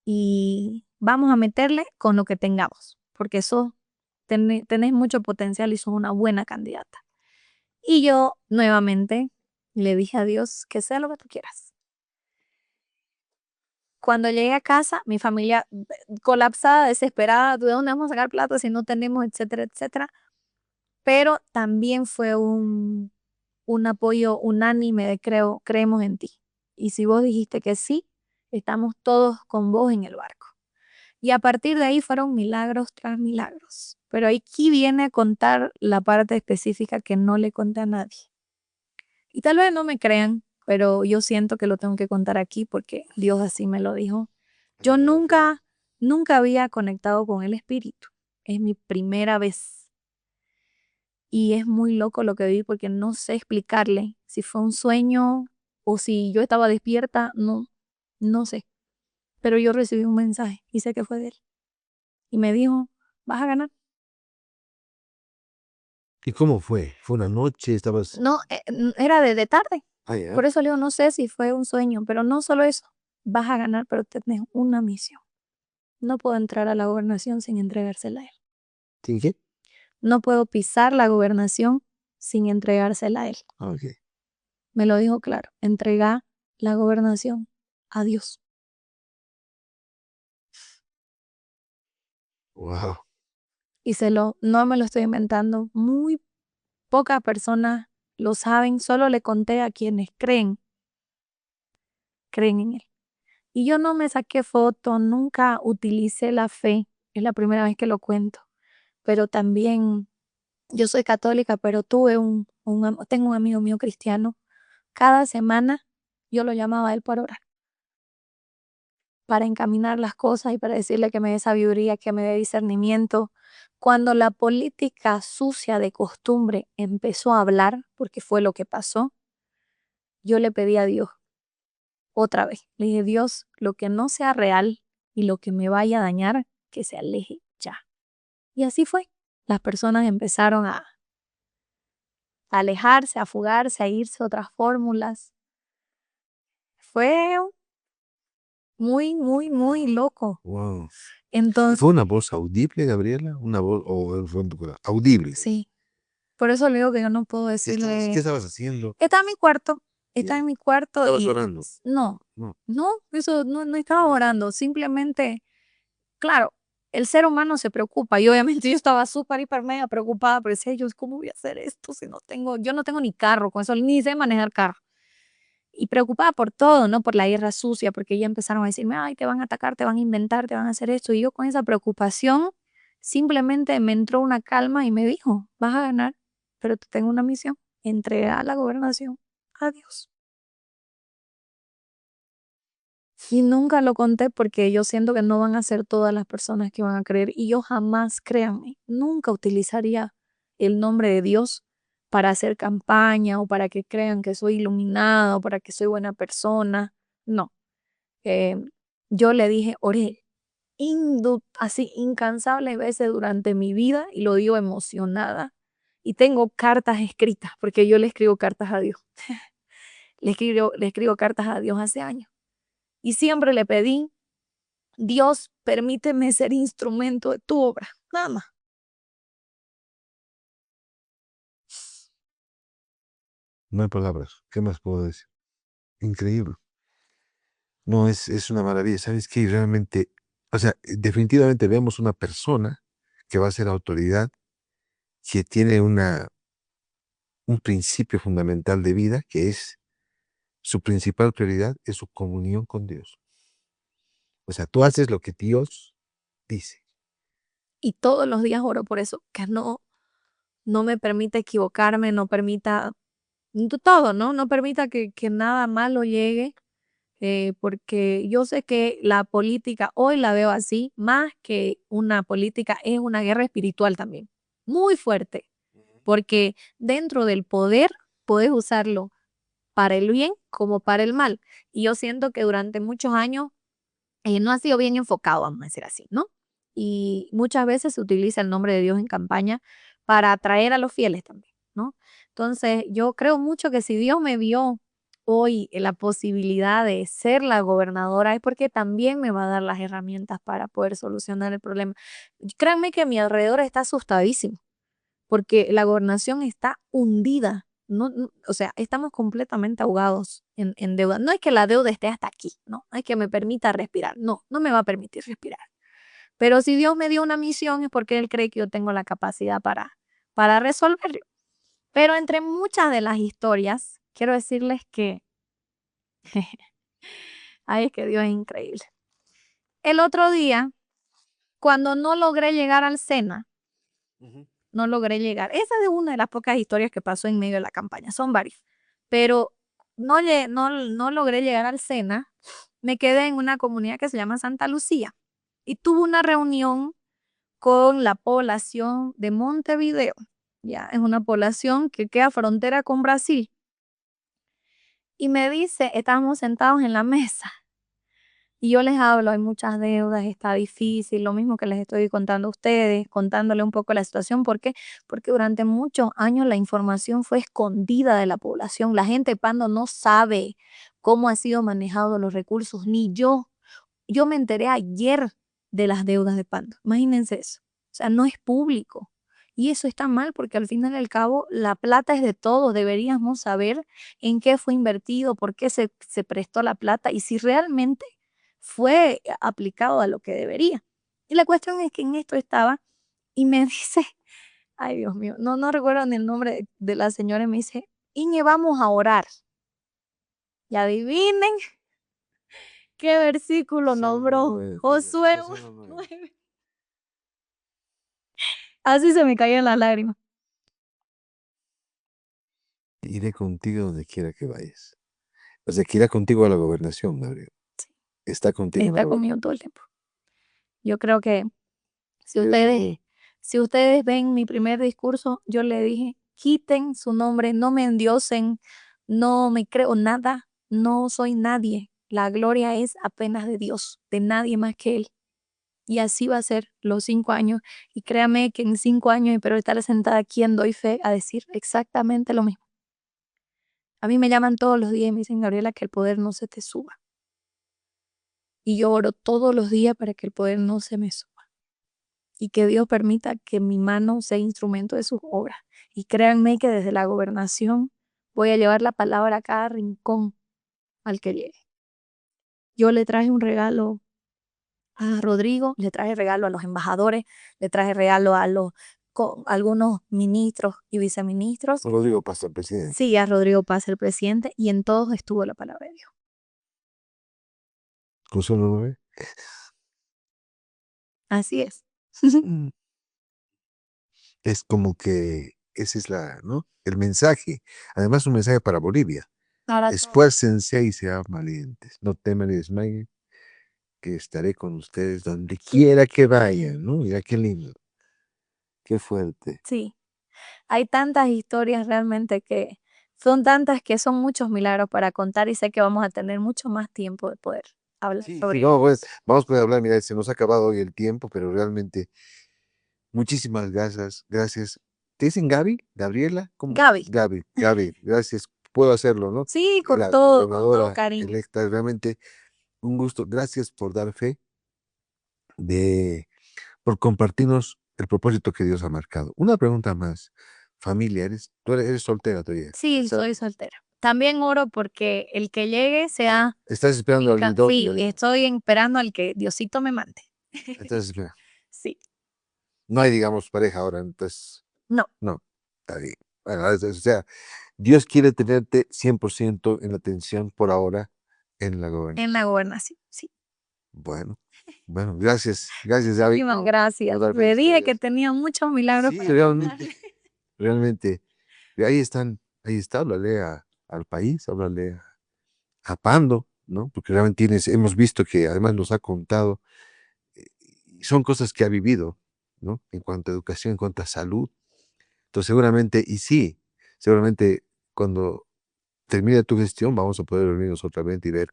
Y vamos a meterle con lo que tengamos, porque eso tenés mucho potencial y sos una buena candidata. Y yo nuevamente le dije a Dios que sea lo que tú quieras. Cuando llegué a casa, mi familia colapsada, desesperada, ¿de dónde vamos a sacar plata si no tenemos, etcétera, etcétera? Pero también fue un apoyo unánime de creemos en ti. Y si vos dijiste que sí, estamos todos con vos en el barco. Y a partir de ahí fueron milagros tras milagros. Pero aquí viene a contar la parte específica que no le conté a nadie. Y tal vez no me crean, pero yo siento que lo tengo que contar aquí porque Dios así me lo dijo. Yo nunca había conectado con el espíritu. Es mi primera vez. Y es muy loco lo que vi porque no sé explicarle si fue un sueño o si yo estaba despierta, no sé. Pero yo recibí un mensaje y sé que fue de él. Y me dijo, vas a ganar. ¿Y cómo fue? ¿Fue una noche? ¿Estabas...? No, era de tarde. Ya. Por eso le digo, no sé si fue un sueño, pero no solo eso. Vas a ganar, pero tenés una misión. No puedo entrar a la gobernación sin entregársela a él. ¿Sin qué? No puedo pisar la gobernación sin entregársela a él. Ok. Me lo dijo claro, entrega la gobernación a Dios. Wow. Y no me lo estoy inventando, muy pocas personas lo saben, solo le conté a quienes creen en él. Y yo no me saqué foto, nunca utilicé la fe, es la primera vez que lo cuento, pero también yo soy católica, pero tengo un amigo mío cristiano, cada semana yo lo llamaba a él para orar, para encaminar las cosas y para decirle que me dé sabiduría, que me dé discernimiento. Cuando la política sucia de costumbre empezó a hablar, porque fue lo que pasó, yo le pedí a Dios otra vez. Le dije, Dios, lo que no sea real y lo que me vaya a dañar, que se aleje ya. Y así fue. Las personas empezaron a alejarse, a fugarse, a irse a otras fórmulas. Fue muy, muy, muy loco. Wow. Entonces, ¿Fue una voz audible, Gabriela? ¿Una voz o fue audible? sí, Por eso le digo que yo no puedo ¿Qué decirle. estabas haciendo? Está en mi cuarto, está Ya. en mi cuarto ¿Estabas y orando? no, No. no, eso no estaba orando, simplemente, claro, el ser humano se preocupa y obviamente yo estaba súper, hiper, mega preocupada, pero decía yo, ¿cómo voy a hacer esto si yo no tengo ni carro, con eso ni sé manejar carro? Y preocupada por todo, ¿no? Por la guerra sucia, porque ya empezaron a decirme, ay, te van a atacar, te van a inventar, te van a hacer esto. Y yo con esa preocupación, simplemente me entró una calma y me dijo, vas a ganar, pero te tengo una misión, entregar la gobernación a Dios. Y nunca lo conté porque yo siento que no van a ser todas las personas que van a creer. Y yo jamás, créanme, nunca utilizaría el nombre de Dios para hacer campaña o para que crean que soy iluminada o para que soy buena persona. No. Eh, yo le dije, oré así incansables veces durante mi vida y lo digo emocionada. Y tengo cartas escritas porque yo le escribo cartas a Dios. Le escribo cartas a Dios hace años. Y siempre le pedí, Dios, permíteme ser instrumento de tu obra. Nada más. No hay palabras. ¿Qué más puedo decir? Increíble. No, es una maravilla. ¿Sabes qué? Realmente, o sea, definitivamente vemos una persona que va a ser autoridad, que tiene un principio fundamental de vida, que es su principal prioridad, es su comunión con Dios. O sea, tú haces lo que Dios dice. Y todos los días oro por eso, que no me permita equivocarme, no permita todo, ¿no? No permita que nada malo llegue. Porque yo sé que la política hoy la veo así, más que una política, es una guerra espiritual también, muy fuerte, porque dentro del poder puedes usarlo para el bien como para el mal. Y yo siento que durante muchos años no ha sido bien enfocado, vamos a decir así, ¿no? Y muchas veces se utiliza el nombre de Dios en campaña para atraer a los fieles también, ¿no? Entonces, yo creo mucho que si Dios me vio hoy la posibilidad de ser la gobernadora es porque también me va a dar las herramientas para poder solucionar el problema. Créanme que mi alrededor está asustadísimo porque la gobernación está hundida. O sea, estamos completamente ahogados en deuda. No es que la deuda esté hasta aquí, no es que me permita respirar, no me va a permitir respirar. Pero si Dios me dio una misión es porque Él cree que yo tengo la capacidad para resolverlo. Pero entre muchas de las historias, quiero decirles que, ay, es que Dios es increíble. El otro día, cuando no logré llegar al SENA, no logré llegar. Esa es una de las pocas historias que pasó en medio de la campaña, son varias. Pero no logré llegar al SENA, me quedé en una comunidad que se llama Santa Lucía y tuve una reunión con la población de Montevideo. Ya, es una población que queda frontera con Brasil. Y me dice, estábamos sentados en la mesa y yo les hablo, hay muchas deudas, está difícil, lo mismo que les estoy contando a ustedes, contándole un poco la situación. ¿Por qué? Porque durante muchos años la información fue escondida de la población. La gente de Pando no sabe cómo han sido manejados los recursos, ni yo. Yo me enteré ayer de las deudas de Pando. Imagínense eso. O sea, no es público. Y eso está mal porque al final y al cabo la plata es de todos. Deberíamos saber en qué fue invertido, por qué se prestó la plata y si realmente fue aplicado a lo que debería. Y la cuestión es que en esto estaba y me dice, ay Dios mío, no recuerdo ni el nombre de la señora y me dice, Iñe, vamos a orar. Y adivinen qué versículo nombró Josué Josué 1:9. 1:9. Así se me caían las lágrimas. Iré contigo donde quiera que vayas. O sea, que irá contigo a la gobernación, Gabriel. Está contigo en la Está gobernación. conmigo todo el tiempo. Yo creo que si Eso. ustedes ven mi primer discurso, yo le dije, quiten su nombre, no me endiosen, no me creo nada, no soy nadie. La gloria es apenas de Dios, de nadie más que Él. Y así va a ser los 5 años. Y créame que en 5 años espero estar sentada aquí en Doy Fe a decir exactamente lo mismo. A mí me llaman todos los días y me dicen, Gabriela, que el poder no se te suba. Y yo oro todos los días para que el poder no se me suba. y que Dios permita que mi mano sea instrumento de sus obras. Y créanme que desde la gobernación voy a llevar la palabra a cada rincón al que llegue. Yo le traje un regalo a Rodrigo, le traje regalo a los embajadores, le traje regalo a algunos ministros y viceministros. Rodrigo Paz, el presidente. Sí, a Rodrigo Paz, el presidente, y en todos estuvo la palabra de Dios. ¿Con solo 9? Así es. Es como que ese es ¿no? El mensaje. Además, un mensaje para Bolivia. Para todos. Esfuércense y sean valientes. No teman y desmayen, que estaré con ustedes donde quiera que vayan, ¿no? Mira qué lindo. Qué fuerte. Sí, hay tantas historias realmente que son tantas que son muchos milagros para contar y sé que vamos a tener mucho más tiempo de poder hablar Sí, sobre no, pues, vamos a poder hablar, mira, se nos ha acabado hoy el tiempo, pero realmente muchísimas gracias, gracias. ¿Te dicen Gaby? ¿Gabriela? ¿Cómo? Gaby. Gaby, gracias. Puedo hacerlo, ¿no? Sí, con La todo gobernadora cariño. electa, realmente un gusto. Gracias por dar fe, por compartirnos el propósito que Dios ha marcado. Una pregunta más. Familia, tú eres soltera todavía. Sí, soy soltera. También oro porque el que llegue sea ¿Estás esperando al nido? sí, estoy esperando al que Diosito me mande. Entonces, mira, Sí, no hay, digamos, pareja ahora, entonces, no, no, está bien. Bueno, o sea, Dios quiere tenerte 100% en la atención por ahora en la gobernación. en la gobernación, sí. Bueno, gracias, David. Muchísimas gracias. Me dije que tenía muchos milagros Sí, para realmente, contarle. realmente. Y ahí está, háblale al país, háblale a Pando, ¿no? Porque realmente hemos visto que además nos ha contado, son cosas que ha vivido, ¿no? En cuanto a educación, en cuanto a salud. Entonces seguramente, y sí, seguramente cuando termine tu gestión vamos a poder reunirnos otra vez y ver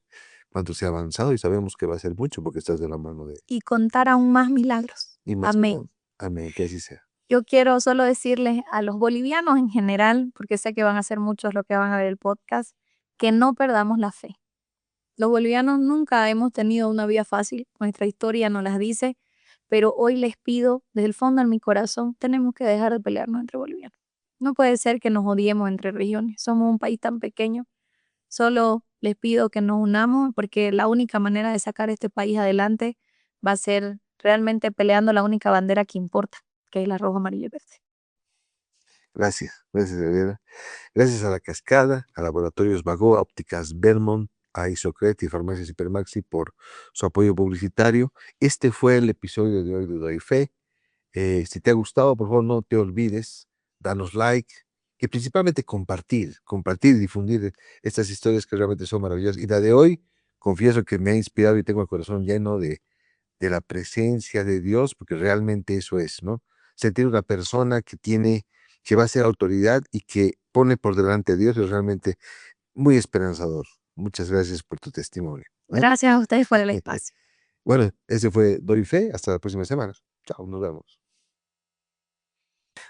cuánto se ha avanzado y sabemos que va a ser mucho porque estás de la mano de... Y contar aún más milagros. Y más Amén. Amén, que así sea. Yo quiero solo decirles a los bolivianos en general, porque sé que van a ser muchos los que van a ver el podcast, que no perdamos la fe. Los bolivianos nunca hemos tenido una vida fácil, nuestra historia nos las dice, pero hoy les pido desde el fondo de mi corazón, tenemos que dejar de pelearnos entre bolivianos. No puede ser que nos odiemos entre regiones, somos un país tan pequeño. Solo les pido que nos unamos porque la única manera de sacar este país adelante va a ser realmente peleando la única bandera que importa, que es la roja, amarilla y verde. Gracias, Gabriela. Gracias a La Cascada, a Laboratorios Bagoa, Ópticas Belmont, a Isocret y Farmacias Hipermaxi por su apoyo publicitario. Este fue el episodio de hoy de Doy Fe. Si te ha gustado, por favor, no te olvides, danos like y principalmente compartir y difundir estas historias que realmente son maravillosas. Y la de hoy, confieso que me ha inspirado y tengo el corazón lleno de la presencia de Dios, porque realmente eso es, ¿no? Sentir una persona que va a ser autoridad y que pone por delante a Dios es realmente muy esperanzador. Muchas gracias por tu testimonio. Gracias a ustedes por el espacio. Bueno, ese fue Doy Fe. Hasta la próxima semana. Chao, nos vemos.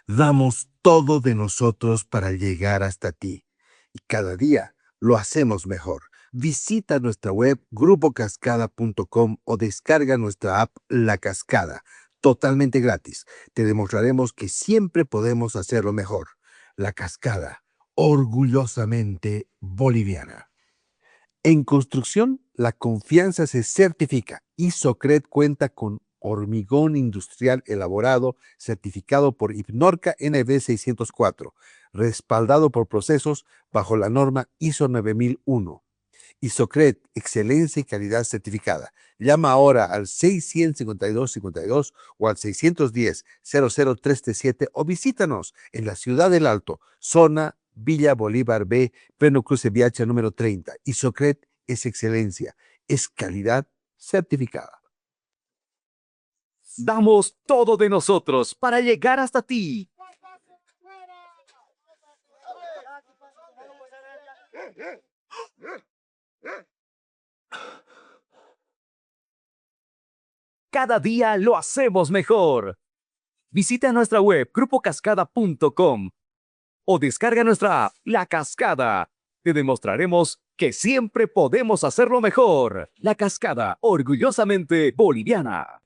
Damos todo de nosotros para llegar hasta ti. Y cada día lo hacemos mejor. Visita nuestra web grupocascada.com o descarga nuestra app La Cascada, totalmente gratis. Te demostraremos que siempre podemos hacerlo mejor. La Cascada, orgullosamente boliviana. En construcción, la confianza se certifica. Isocred cuenta con hormigón industrial elaborado, certificado por IPNORCA NB 604, respaldado por procesos bajo la norma ISO 9001. Isocred, excelencia y calidad certificada. Llama ahora al 600-5252 o al 610-00337 o visítanos en la Ciudad del Alto, zona Villa Bolívar B, Pleno Cruce Viacha número 30. Isocred es excelencia, es calidad certificada. Damos todo de nosotros para llegar hasta ti. Cada día lo hacemos mejor. Visita nuestra web grupocascada.com o descarga nuestra app La Cascada. Te demostraremos que siempre podemos hacerlo mejor. La Cascada, orgullosamente boliviana.